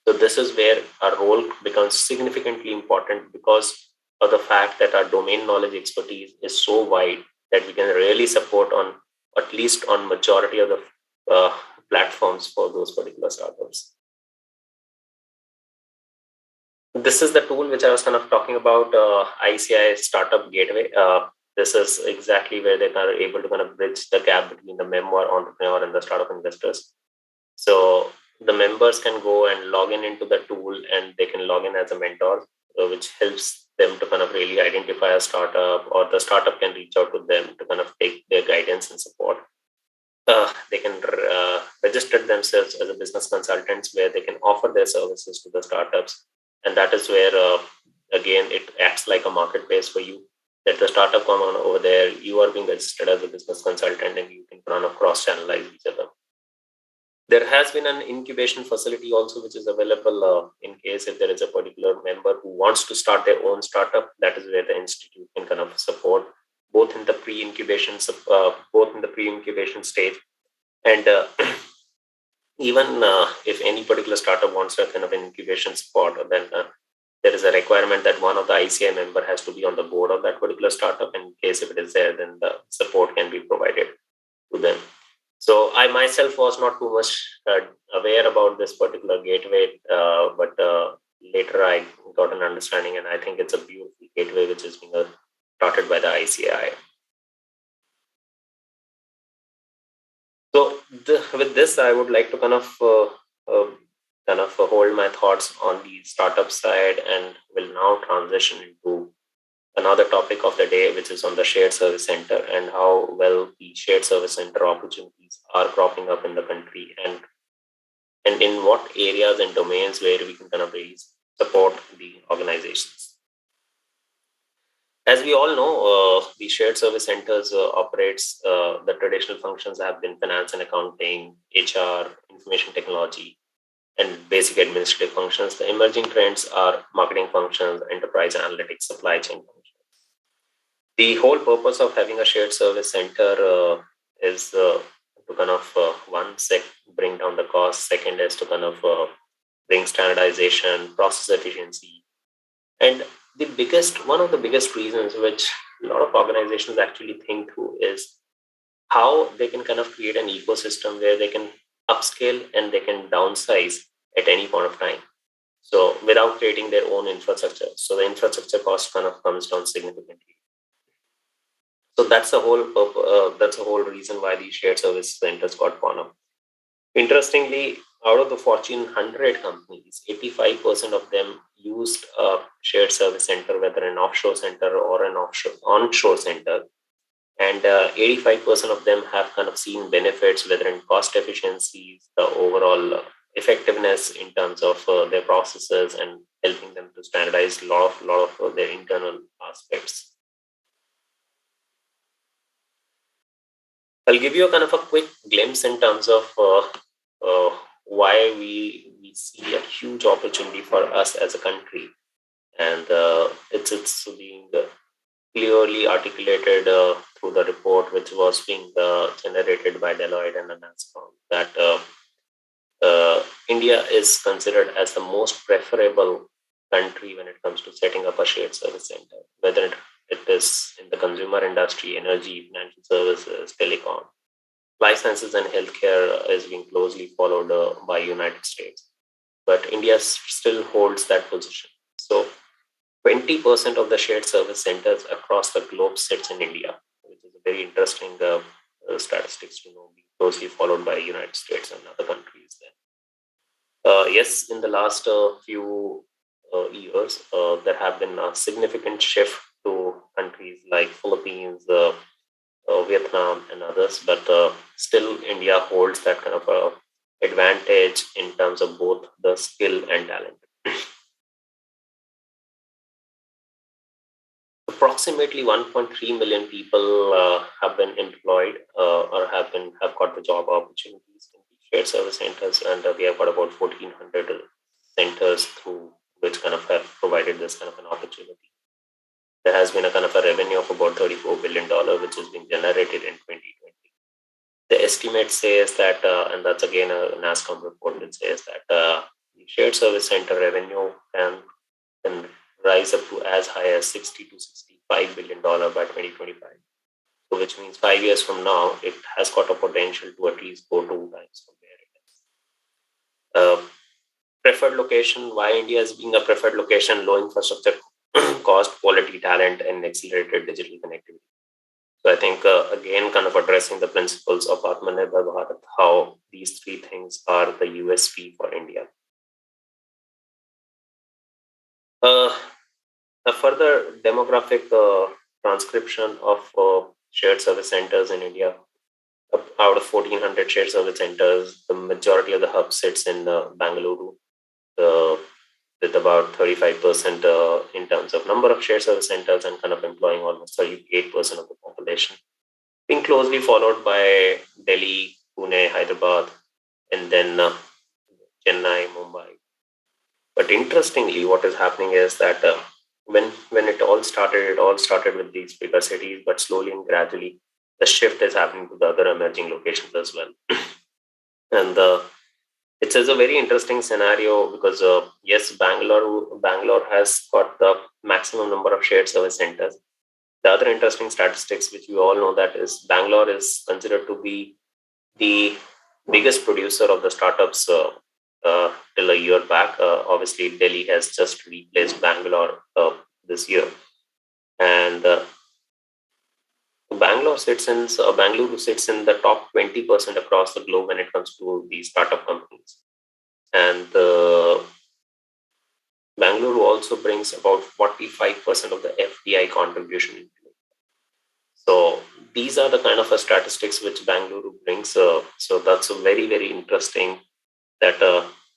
Speaker 4: So this is where our role becomes significantly important, because of the fact that our domain knowledge expertise is so wide that we can really support on at least on majority of the platforms for those particular startups. This is the tool which I was kind of talking about, ICI Startup Gateway. This is exactly where they are able to kind of bridge the gap between the member, entrepreneur, and the startup investors. So the members can go and log into the tool, and they can log in as a mentor, which helps them to kind of really identify a startup, or the startup can reach out to them to kind of take their guidance and support. They can register themselves as a business consultants, where they can offer their services to the startups. And that is where, again, it acts like a marketplace for you. That the startup come on over there, you are being registered as a business consultant, and you can kind of cross-channelize each other. There has been an incubation facility also, which is available in case if there is a particular member who wants to start their own startup. That is where the institute can kind of support both in the pre-incubation stage, and even if any particular startup wants a kind of an incubation spot, then there is a requirement that one of the ICI member has to be on the board of that particular startup. In case if it is there, then the support can be provided to them. So I myself was not too much aware about this particular gateway, but later I got an understanding, and I think it's a beautiful gateway which is being started by the ICI. So with this, I would like to kind of hold my thoughts on the startup side, and will now transition into another topic of the day, which is on the shared service center and how well the shared service center opportunities are cropping up in the country, and in what areas and domains where we can kind of really support the organizations. As we all know, the shared service centers operates the traditional functions have been finance and accounting, HR, information technology, and basic administrative functions. The emerging trends are marketing functions, enterprise analytics, supply chain functions. The whole purpose of having a shared service center is to kind of bring down the cost. Second is to kind of bring standardization, process efficiency, and one of the biggest reasons which a lot of organizations actually think through is how they can kind of create an ecosystem where they can upscale and they can downsize at any point of time. So without creating their own infrastructure. So the infrastructure cost kind of comes down significantly. So that's the whole that's the whole reason why these shared service centers got born up. Interestingly, out of the Fortune 100 companies, 85% of them used a shared service center, whether an offshore center or an onshore center. And 85% of them have kind of seen benefits, whether in cost efficiencies, the overall effectiveness in terms of their processes, and helping them to standardize a lot of their internal aspects. I'll give you a kind of a quick glimpse in terms of why we see a huge opportunity for us as a country, and it's being clearly articulated through the report which was being generated by Deloitte and NASCOM, that India is considered as the most preferable country when it comes to setting up a shared service center, whether it is in the consumer industry, energy, financial services, telecom. Life sciences and healthcare is being closely followed by United States, but India still holds that position. So 20% of the shared service centers across the globe sits in India, which is a very interesting statistics to know, being closely followed by United States and other countries then. Yes, in the last few years, there have been a significant shift to countries like Philippines, Vietnam, and others, but still India holds that kind of advantage in terms of both the skill and talent. Approximately 1.3 million people have been employed or have got the job opportunities in the shared service centers, and we have got about 1,400 centers through which kind of have provided this kind of an opportunity. There has been a kind of a revenue of about $34 billion, which has been generated in 2020. The estimate says that, and that's again a NASCOM report that says that the shared service center revenue can rise up to as high as $60 to $65 billion by 2025. So which means 5 years from now, it has got a potential to at least go 2 times from where it is. Preferred location, why India is being a preferred location: low infrastructure cost, quality talent, and accelerated digital connectivity. So I think, again, kind of addressing the principles of Aatmanirbhar Bharat, how these 3 things are the USP for India. A further demographic transcription of shared service centers in India. Out of 1,400 shared service centers, the majority of the hub sits in Bangalore, with about 35% in terms of number of shared service centers, and kind of employing almost 38% of the population, being closely followed by Delhi, Pune, Hyderabad, and then Chennai, Mumbai. But interestingly, what is happening is that when it all started with these bigger cities, but slowly and gradually, the shift is happening to the other emerging locations as well. And It is a very interesting scenario because yes, Bangalore has got the maximum number of shared service centers. The other interesting statistics, which we all know, that is Bangalore is considered to be the biggest producer of the startups till a year back. Obviously, Delhi has just replaced Bangalore this year, and Bangalore sits in the top 20% across the globe when it comes to the startup companies, and Bangalore also brings about 45% of the FDI contribution. So these are the kind of statistics which Bangalore brings. So that's a very, very interesting that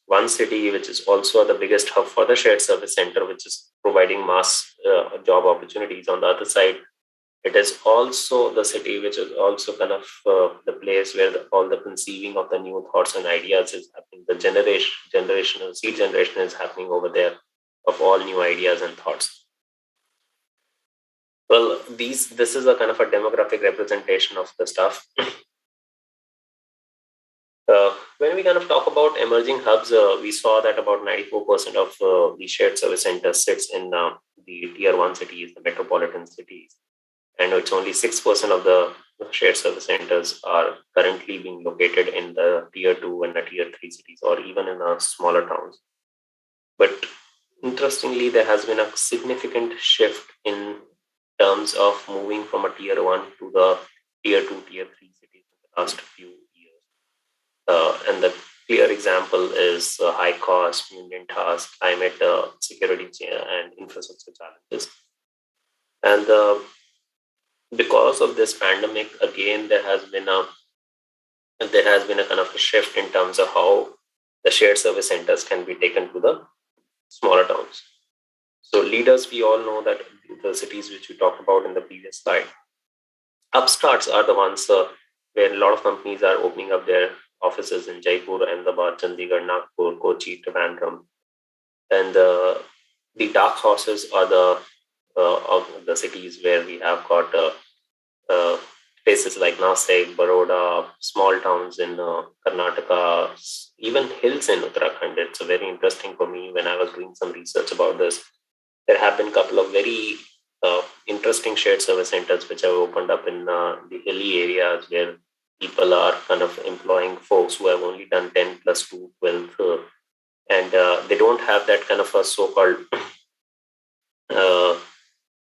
Speaker 4: one city, which is also the biggest hub for the shared service center, which is providing mass job opportunities. On the other side, it is also the city which is also kind of the place where all the conceiving of the new thoughts and ideas is happening. The seed generation is happening over there of all new ideas and thoughts. Well, this is a kind of a demographic representation of the stuff. When we kind of talk about emerging hubs, we saw that about 94% of the shared service centers sits in the tier 1 cities, the metropolitan cities. And it's only 6% of the shared service centers are currently being located in the tier 2 and the tier 3 cities, or even in smaller towns. But interestingly, there has been a significant shift in terms of moving from a tier 1 to the tier 2, tier 3 cities in the last few years. And the clear example is high cost, mundane tasks, climate, security, and infrastructure challenges. And because of this pandemic, again, there has been a kind of a shift in terms of how the shared service centers can be taken to the smaller towns. So leaders, we all know that the cities which we talked about in the previous slide, upstarts are the ones where a lot of companies are opening up their offices in Jaipur, Ahmedabad, Chandigarh, Nagpur, Kochi, Trivandrum. And the dark horses are of the cities where we have got places like Nasik, Baroda, small towns in Karnataka, even hills in Uttarakhand. It's very interesting for me when I was doing some research about this. There have been a couple of very interesting shared service centers which have opened up in the hilly areas where people are kind of employing folks who have only done 10 plus 2, 12, and they don't have that kind of a so-called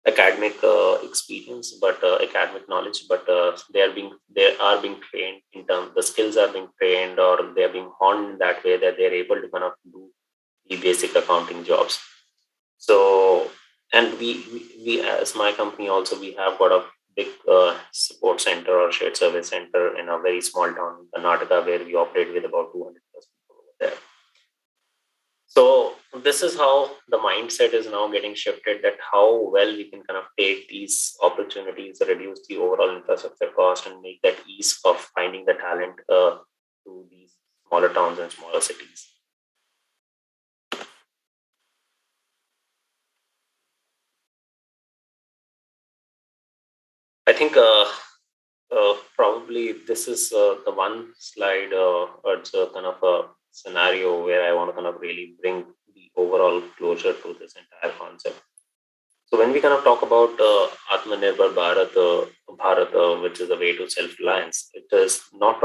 Speaker 4: academic experience, but academic knowledge, but they are being trained in terms, the skills are being trained, or they are being honed in that way that they are able to kind of do the basic accounting jobs. So, and we as my company also, we have got a big support center or shared service center in a very small town in Karnataka where we operate with about 200 plus people over there. So this is how the mindset is now getting shifted, that how well we can kind of take these opportunities, reduce the overall infrastructure cost, and make that ease of finding the talent to these smaller towns and smaller cities. I think probably this is the one slide, or it's a kind of a scenario where I want to kind of really bring the overall closure to this entire concept. So when we kind of talk about Aatmanirbhar Bharat, which is the way to self-reliance, it is not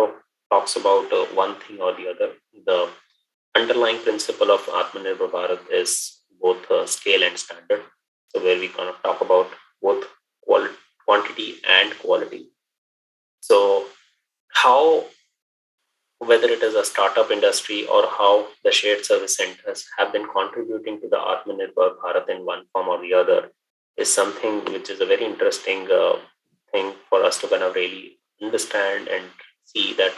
Speaker 4: talks about one thing or the other. The underlying principle of Aatmanirbhar Bharat is both scale and standard. So where we kind of talk about both quantity and quality. So how, whether it is a startup industry or how the shared service centers have been contributing to the Aatmanirbhar Bharat in one form or the other, is something which is a very interesting thing for us to kind of really understand and see that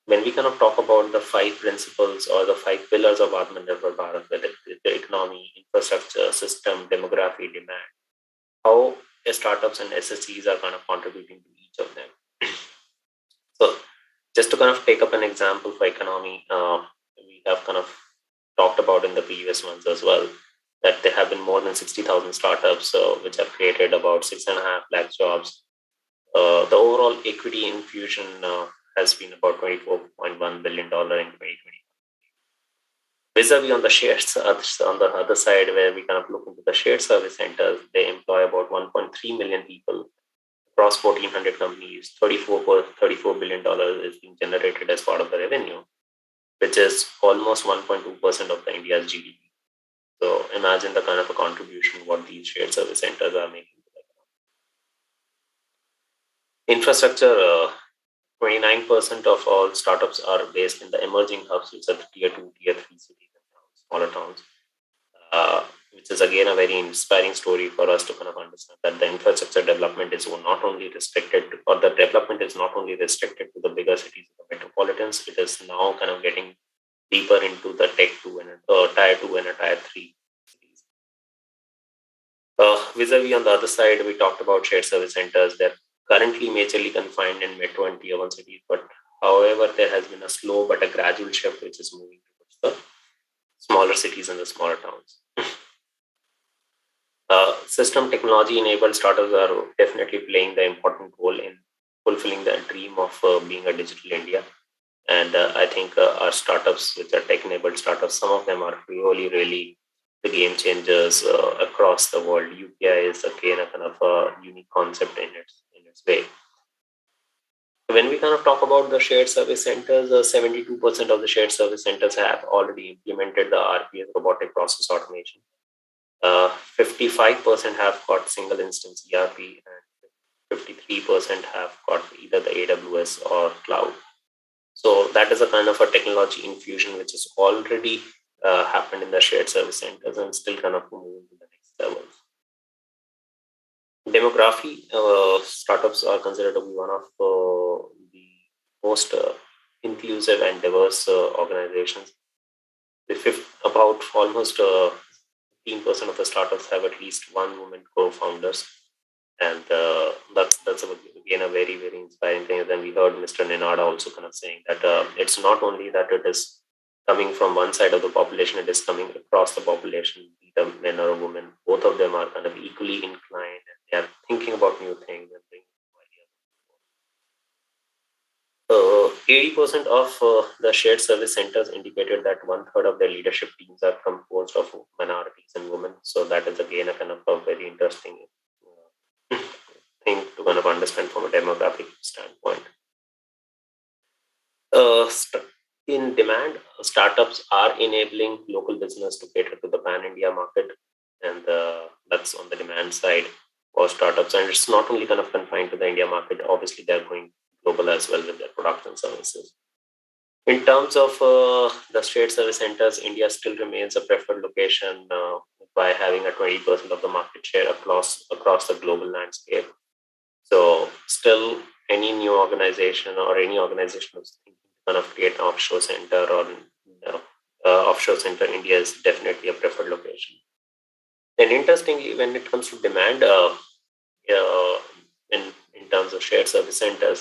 Speaker 4: when we kind of talk about the 5 principles or the 5 pillars of Aatmanirbhar Bharat, whether it's the economy, infrastructure, system, demography, demand, how startups and SSCs are kind of contributing to each of them. So just to kind of take up an example for economy, we have kind of talked about in the previous ones as well, that there have been more than 60,000 startups which have created about 6.5 lakh jobs. The overall equity infusion has been about $24.1 billion in 2020. Vis-a-vis on the shares, on the other side, where we kind of look into the shared service centers, they employ about 1.3 million people across 1,400 companies. $34 billion is being generated as part of the revenue, which is almost 1.2% of the India's GDP. So imagine the kind of a contribution what these shared service centers are making. Infrastructure, 29% of all startups are based in the emerging hubs, which are the tier 2, tier 3 cities and towns, smaller towns, which is again a very inspiring story for us to kind of understand that the infrastructure development is not only restricted to, or the development is not only restricted to the bigger cities, the metropolitans, it is now kind of getting deeper into the tech 2 and tier 2 and a tier 3 cities. Vis-a-vis on the other side, we talked about shared service centers. They're currently majorly confined in metro and tier 1 cities, but however, there has been a slow but a gradual shift which is moving towards the smaller cities and the smaller towns. System technology enabled startups are definitely playing the important role in fulfilling the dream of being a digital India. And I think our startups, which are tech enabled startups, some of them are really the game changers across the world. UPI is again a kind of a unique concept in its way. When we kind of talk about the shared service centers, 72% of the shared service centers have already implemented the RPA, robotic process automation. 55% have got single instance ERP, and 53% have got either the AWS or cloud. So that is a kind of a technology infusion which has already happened in the shared service centers and still kind of moving to the next levels. Demography, startups are considered to be one of the most inclusive and diverse organizations. About almost 15% of the startups have at least one woman co-founders, and that's again a very inspiring thing. And then we heard Mr. Nenada also kind of saying that it's not only that it is coming from one side of the population, it is coming across the population, either men or women. Both of them are kind of equally inclined, and they are thinking about new things and bringing new ideas. 80% of the shared service centers indicated that 1/3 of their leadership teams are composed of minorities and women. So that is again a kind of a very interesting thing to kind of understand from a demographic standpoint. In demand, startups are enabling local business to cater to the pan-India market, and that's on the demand side for startups. And it's not only kind of confined to the India market. Obviously, they're going global as well with their products and services. In terms of the shared service centers, India still remains a preferred location by having a 20% of the market share across the global landscape. So still, any new organization or any organization who's thinking to kind of create an offshore center or offshore center, India is definitely a preferred location. And interestingly, when it comes to demand, in terms of shared service centers,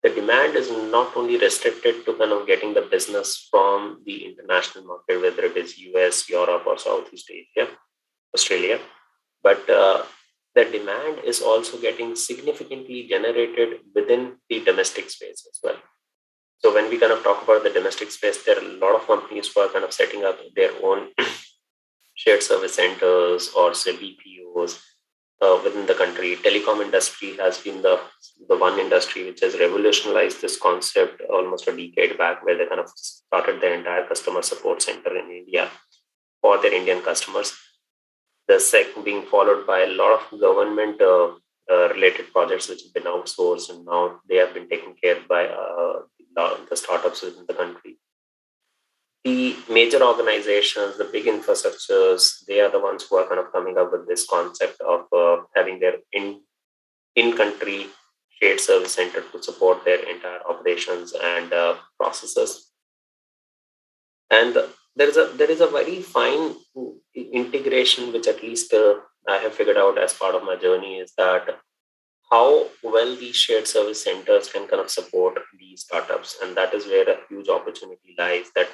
Speaker 4: the demand is not only restricted to kind of getting the business from the international market, whether it is US, Europe, or Southeast Asia, Australia, but the demand is also getting significantly generated within the domestic space as well. So when we kind of talk about the domestic space, there are a lot of companies who are kind of setting up their own shared service centers or say BPOs within the country. Telecom industry has been the one industry which has revolutionized this concept almost a decade back, where they kind of started their entire customer support center in India for their Indian customers. The SEC being followed by a lot of government related projects which have been outsourced, and now they have been taken care by the startups within the country. The major organizations, the big infrastructures, they are the ones who are kind of coming up with this concept of having their in-country shared service center to support their entire operations and processes. And there is a very fine integration, which at least I have figured out as part of my journey, is that how well these shared service centers can kind of support these startups. And that is where a huge opportunity lies, that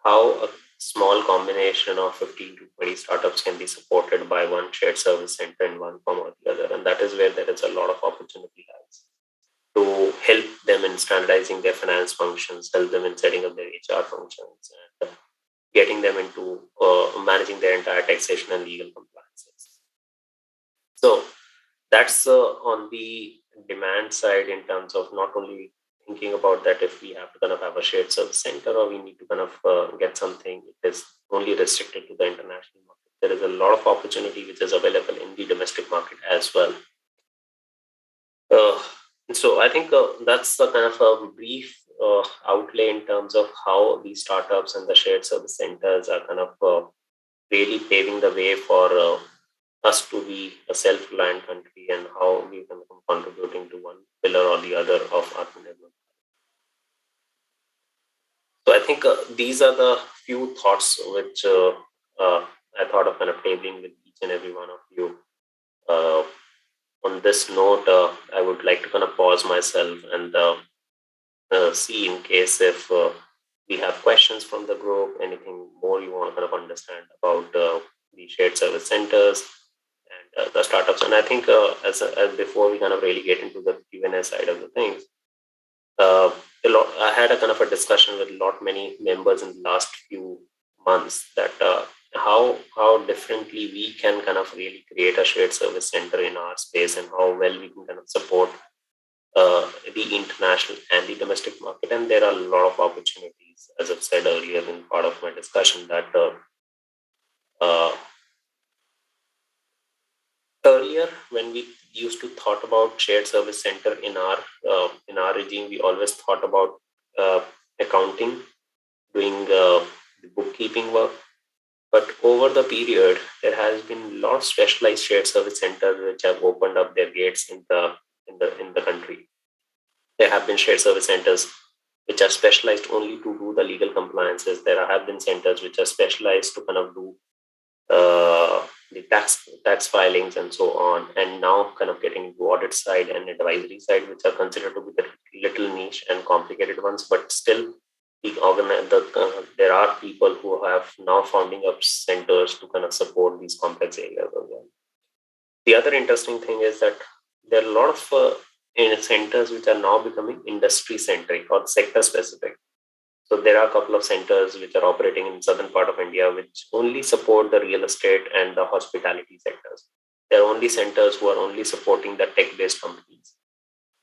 Speaker 4: how a small combination of 15 to 20 startups can be supported by one shared service center in one form or the other. And that is where there is a lot of opportunity lies, to help them in standardizing their finance functions, help them in setting up their HR functions, and getting them into managing their entire taxation and legal compliances. So that's on the demand side, in terms of not only thinking about that if we have to kind of have a shared service center, or we need to kind of get something, it is only restricted to the international market. There is a lot of opportunity which is available in the domestic market as well. So I think that's the kind of a brief outlay in terms of how these startups and the shared service centers are kind of really paving the way for us to be a self-reliant country, and how we can be contributing to one pillar or the other of Aatmanirbhar. So I think these are the few thoughts which I thought of kind of tabling with each and every one of you. On this note, I would like to kind of pause myself and see in case if we have questions from the group, anything more you want to kind of understand about the shared service centers and the startups. And I think as before we kind of really get into the Q&A side of the things, I had a kind of a discussion with many members in the last few months that how differently we can kind of really create a shared service center in our space, and how well we can kind of support the international and the domestic market. And there are a lot of opportunities, as I've said earlier in part of my discussion, that earlier when we used to thought about shared service center in our regime, we always thought about accounting, doing the bookkeeping work. But over the period, there has been a lot of specialized shared service centers which have opened up their gates in the country. There have been shared service centers which are specialized only to do the legal compliances. There have been centers which are specialized to kind of do the tax filings and so on, and now kind of getting into audit side and advisory side, which are considered to be the little niche and complicated ones, but still there are people who have now founding up centers to kind of support these complex areas as well. The other interesting thing is that there are a lot of centers which are now becoming industry centric or sector specific. So there are a couple of centers which are operating in southern part of India which only support the real estate and the hospitality sectors. There are only centers who are only supporting the tech-based companies.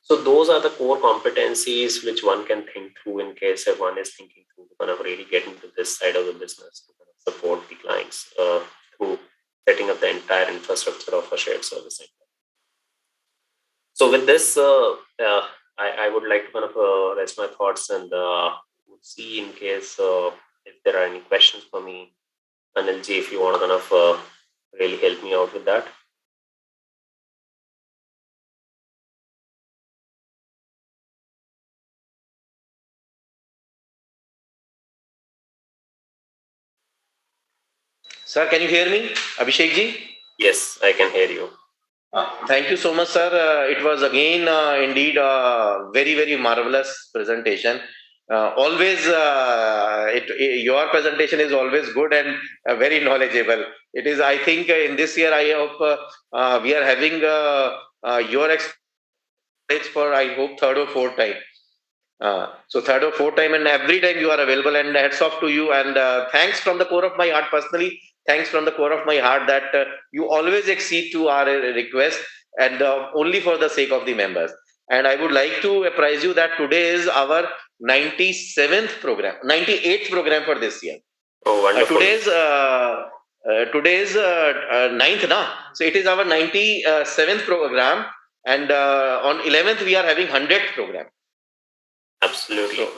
Speaker 4: So those are the core competencies which one can think through in case if one is thinking through to kind of really get into this side of the business to kind of support the clients through setting up the entire infrastructure of a shared service center. So with this, I would like to kind of rest my thoughts and would see in case if there are any questions for me. Anilji, if you want to kind of really help me out with that.
Speaker 1: Sir, can you hear me? Abhishek ji?
Speaker 4: Yes, I can hear you.
Speaker 1: Thank you so much, sir. It was again indeed a very, very marvelous presentation. Always, your presentation is always good and very knowledgeable. It is, I think, in this year, I hope we are having your experience for, I hope, third or fourth time. So third or fourth time, and every time you are available, and hats off to you, and thanks from the core of my heart personally. Thanks from the core of my heart that you always accede to our request, and only for the sake of the members. And I would like to apprise you that today is our 97th program, 98th program for this year.
Speaker 4: Oh, wonderful.
Speaker 1: Today's 9th now, so it is our 97th program, and on 11th we are having 100th program.
Speaker 4: Absolutely.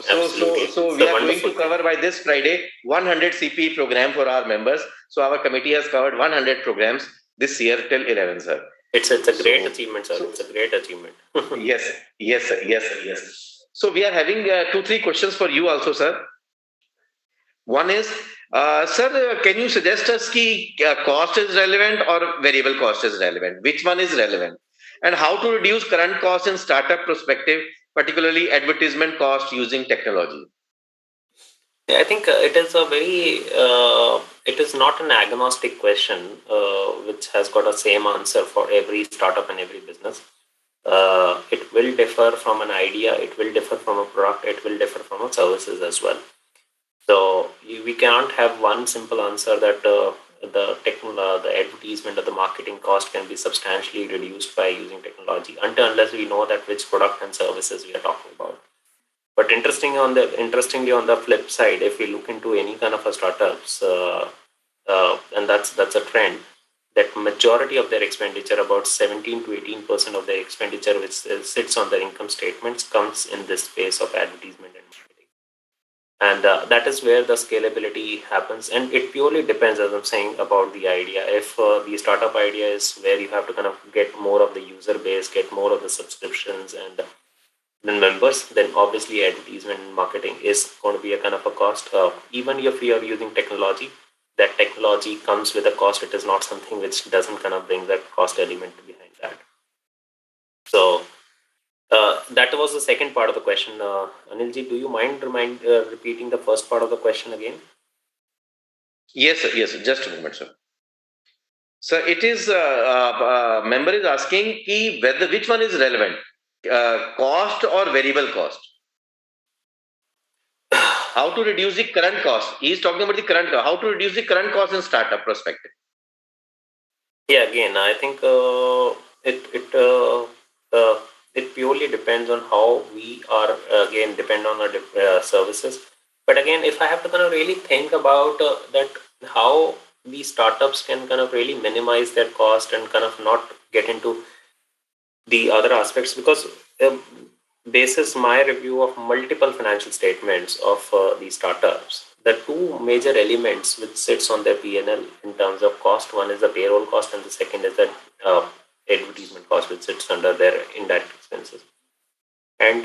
Speaker 1: So we are going to cover by this Friday 100 CP program for our members. So our committee has covered 100 programs this year till 11, sir.
Speaker 4: It's a great achievement, sir. It's a great achievement.
Speaker 1: Yes, sir. So we are having 2-3 questions for you also, sir. One is, sir, can you suggest us ki cost is relevant or variable cost is relevant? Which one is relevant? And how to reduce current cost in startup perspective, particularly advertisement cost using technology?
Speaker 4: I think it is it is not an agnostic question which has got a same answer for every startup and every business. It will differ from an idea, it will differ from a product, it will differ from a services as well. So we cannot have one simple answer that the advertisement or the marketing cost can be substantially reduced by using technology unless we know that which product and services we are talking about. But interestingly on the flip side, if we look into any kind of a startups, and that's a trend, that majority of their expenditure, about 17 to 18% of their expenditure, which sits on their income statements, comes in this space of advertisement and marketing. And that is where the scalability happens. And it purely depends, as I'm saying, about the idea. If the startup idea is where you have to kind of get more of the user base, get more of the subscriptions and then members, then obviously advertisement and marketing is going to be a kind of a cost. Even if you are using technology, that technology comes with a cost. It is not something which doesn't kind of bring that cost element behind that. So that was the second part of the question. Anilji, do you mind repeating the first part of the question again?
Speaker 1: Yes, sir. Yes, sir. Just a moment, sir. So it is member is asking ki whether which one is relevant, cost or variable cost. How to reduce the current cost? He is talking about the current cost. How to reduce the current cost in startup perspective?
Speaker 4: Yeah, again, I think it purely depends on how we are again depend on our services. But again, if I have to kind of really think about that, how these startups can kind of really minimize their cost and kind of not get into the other aspects, because basis my review of multiple financial statements of these startups, the two major elements which sits on their P&L in terms of cost, one is the payroll cost and the second is the advertisement cost, which sits under their indirect expenses. And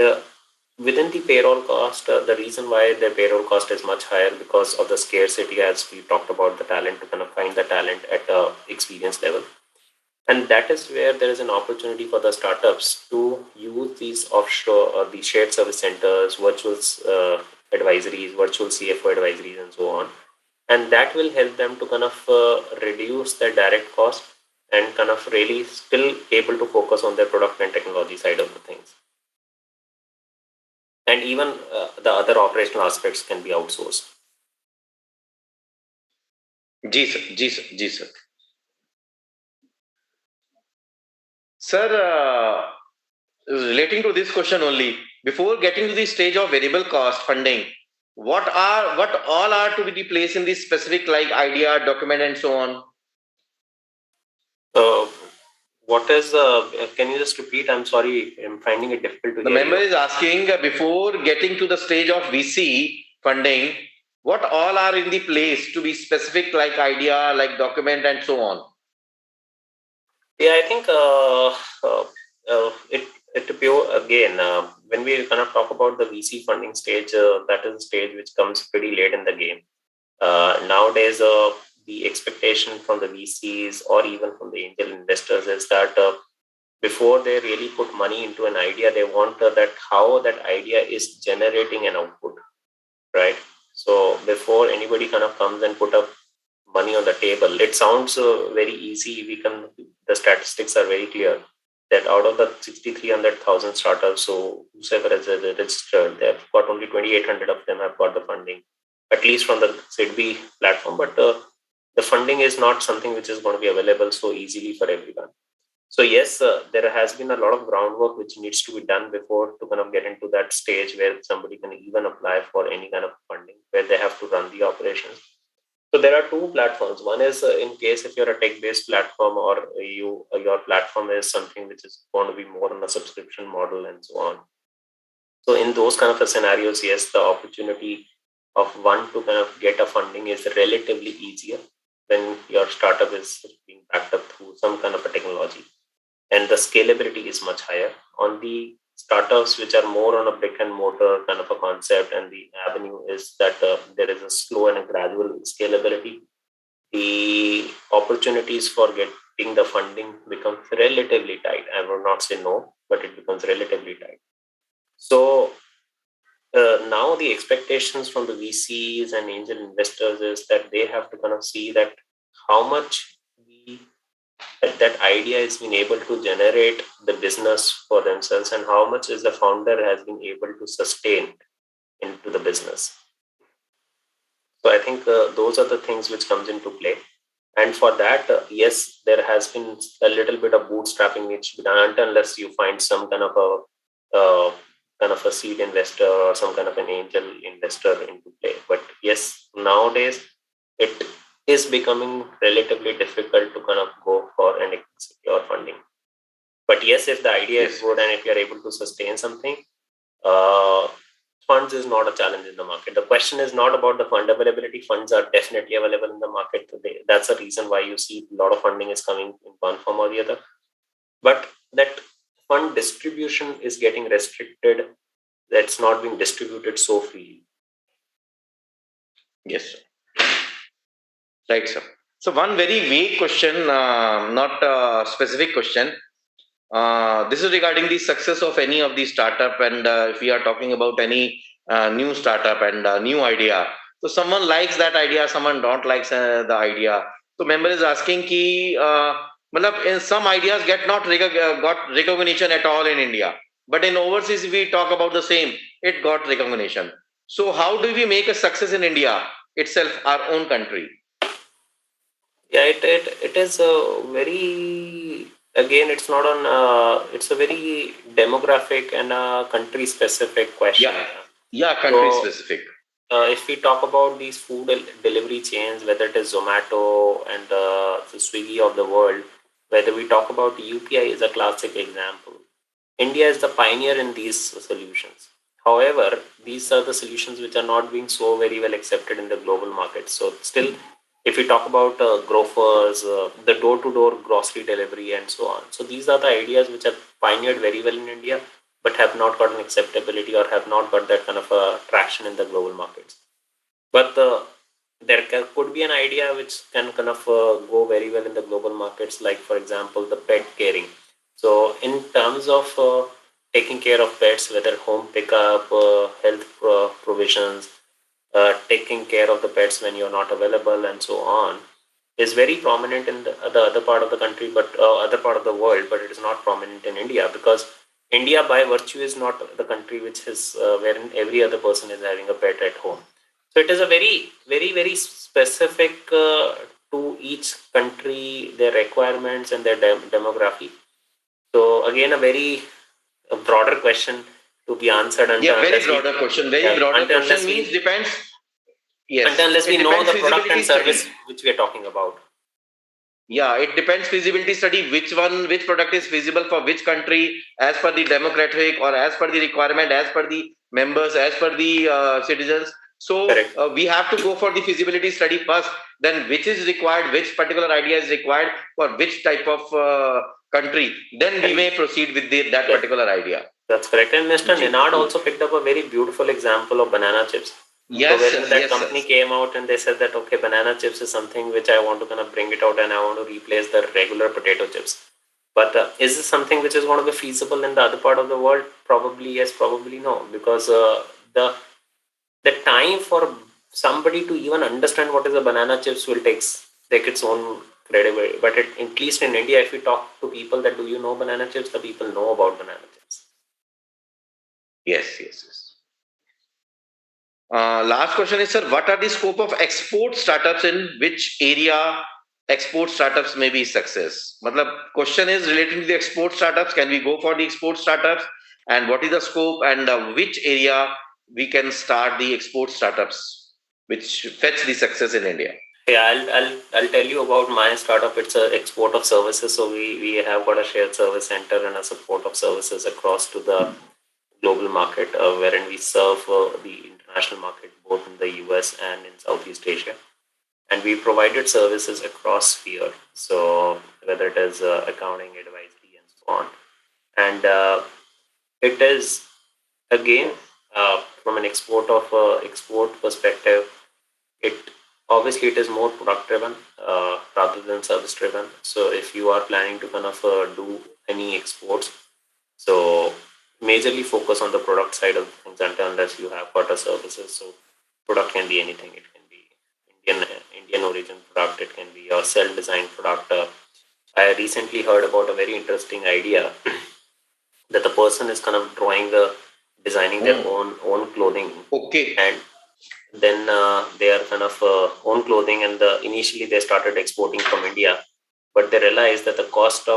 Speaker 4: within the payroll cost, the reason why their payroll cost is much higher because of the scarcity, as we talked about, the talent, to kind of find the talent at experience level. And that is where there is an opportunity for the startups to use these offshore or the shared service centers, virtual advisories, virtual CFO advisories, and so on. And that will help them to kind of reduce their direct cost and kind of really still able to focus on their product and technology side of the things. And even the other operational aspects can be outsourced.
Speaker 1: Ji sir, ji sir, ji sir. Sir, relating to this question only, before getting to the stage of variable cost funding, what all are to be placed in this specific like idea, document, and so on?
Speaker 4: What is can you just repeat? I'm sorry, I'm finding it difficult to
Speaker 1: The
Speaker 4: hear
Speaker 1: member
Speaker 4: you.
Speaker 1: is asking before getting to the stage of VC funding, what all are in the place to be specific like idea, like document, and so on?
Speaker 4: Yeah, I think it pure again when we kind of talk about the VC funding stage, that is a stage which comes pretty late in the game. Nowadays, the expectation from the VCs or even from the angel investors is that before they really put money into an idea, they want that how that idea is generating an output, right? So before anybody kind of comes and put up money on the table, it sounds very easy. The statistics are very clear that out of the 6,300,000 startups, so whoever is registered, they've got only 2,800 of them have got the funding, at least from the SIDBI platform. But the funding is not something which is going to be available so easily for everyone. So yes, there has been a lot of groundwork which needs to be done before to kind of get into that stage where somebody can even apply for any kind of funding, where they have to run the operations. So there are two platforms. One is in case if you're a tech-based platform, or your platform is something which is going to be more on a subscription model and so on. So in those kind of a scenarios, yes, the opportunity of one to kind of get a funding is relatively easier when your startup is being backed up through some kind of a technology, and the scalability is much higher. On the startups which are more on a brick and mortar kind of a concept, and the avenue is that there is a slow and a gradual scalability, the opportunities for getting the funding becomes relatively tight. I would not say no, but it becomes relatively tight. So now the expectations from the VCs and angel investors is that they have to kind of see that how much that idea has been able to generate the business for themselves, and how much is the founder has been able to sustain into the business. So I think those are the things which comes into play. And for that, yes, there has been a little bit of bootstrapping needs to be done unless you find some kind of a seed investor or some kind of an angel investor into play. But yes, nowadays it is becoming relatively difficult to kind of go for an secure funding. But yes, if the idea is good and if you're able to sustain something, uh, funds is not a challenge in the market. The question is not about the fund availability. Funds are definitely available in the market today. That's the reason why you see a lot of funding is coming in one form or the other. But that fund distribution is getting restricted. That's not being distributed so freely.
Speaker 1: Yes, sir. Right, sir. So one very vague question, not a specific question. This is regarding the success of any of the startup, and if we are talking about any new startup and new idea, so someone likes that idea, someone don't likes the idea. So member is asking ki, matlab, in some ideas got recognition at all in India, but in overseas we talk about the same, it got recognition. So how do we make a success in India itself, our own country?
Speaker 4: Yeah, it is a very, again, it's not on, it's a very demographic and country specific question.
Speaker 1: Yeah, country specific.
Speaker 4: If we talk about these food delivery chains, whether it is Zomato and the Swiggy of the world, whether we talk about UPI is a classic example. India is the pioneer in these solutions. However, these are the solutions which are not being so very well accepted in the global market. So still, if we talk about grofers, the door-to-door grocery delivery and so on. So these are the ideas which are pioneered very well in India, but have not got an acceptability or have not got that kind of a traction in the global markets. But there could be an idea which can kind of go very well in the global markets, like for example, the pet caring. So in terms of taking care of pets, whether home pickup, health provisions, taking care of the pets when you're not available and so on, is very prominent in the other part of the country, but other part of the world, but it is not prominent in India because India, by virtue, is not the country which is wherein every other person is having a pet at home. So it is a very, very, very specific to each country, their requirements and their demography. So again, a broader question to be answered.
Speaker 1: Yeah, very broader question. Very broader question means depends. Yes.
Speaker 4: Until unless we know the product and service which we are talking about.
Speaker 1: Yeah, it depends feasibility study, which product is feasible for which country as per the demographic or as per the requirement, as per the members, as per the citizens. So we have to go for the feasibility study first, then which is required, which particular idea is required for which type of country. Then we may proceed with that particular idea.
Speaker 4: That's correct. And Mr. Ninad also picked up a very beautiful example of banana chips.
Speaker 1: Yes,
Speaker 4: so when that company came out and they said that, okay, banana chips is something which I want to kind of bring it out and I want to replace the regular potato chips. But is this something which is going to be feasible in the other part of the world? Probably yes, probably no. Because the time for somebody to even understand what is a banana chips will take its own credibility. But at least in India, if you talk to people that do you know banana chips, the people know about banana chips.
Speaker 1: Yes. Last question is, sir, what are the scope of export startups, in which area export startups may be success? Matlab, question is relating to the export startups. Can we go for the export startups? And what is the scope and which area we can start the export startups which fetch the success in India?
Speaker 4: Yeah, I'll tell you about my startup. It's an export of services. So we have got a shared service center and a support of services across to the global market, wherein we serve the international market both in the US and in Southeast Asia. And we provided services across sphere. So whether it is accounting, advisory, and so on. And it is again from an export perspective, it obviously it is more product driven rather than service driven. So if you are planning to kind of do any exports, so majorly focus on the product side of things until unless you have got a services. So product can be anything. It can be Indian origin product. It can be your self designed product. I recently heard about a very interesting idea that the person is kind of designing their own clothing.
Speaker 1: Okay.
Speaker 4: And Then they are kind of own clothing, and initially they started exporting from India, but they realized that the cost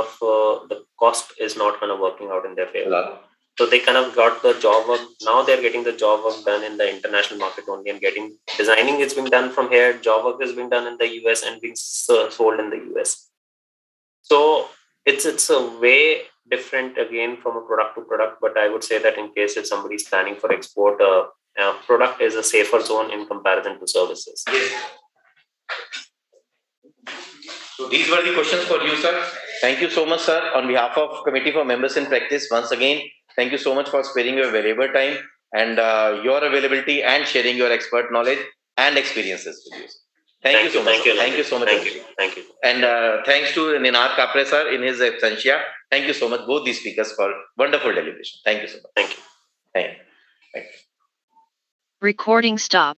Speaker 4: is not kind of working out in their favor. So they kind of got the job work. Now they're getting the job work done in the international market only, and getting designing is being done from here. Job work is being done in the US and being sold in the US. So it's a way different again from a product to product. But I would say that in case if somebody is planning for export, product is a safer zone in comparison to services.
Speaker 1: Yes. So these were the questions for you, sir. Thank you so much, sir. On behalf of Committee for Members in Practice, once again, thank you so much for sparing your valuable time and your availability and sharing your expert knowledge and experiences with you. Thank you so much. Thank you so much.
Speaker 4: Thank you.
Speaker 1: And thanks to Ninad Kapre, sir, in his absentia. Thank you so much, both these speakers, for wonderful deliberation. Thank you so much.
Speaker 4: Thank you.
Speaker 1: Thank you.
Speaker 5: Recording stop.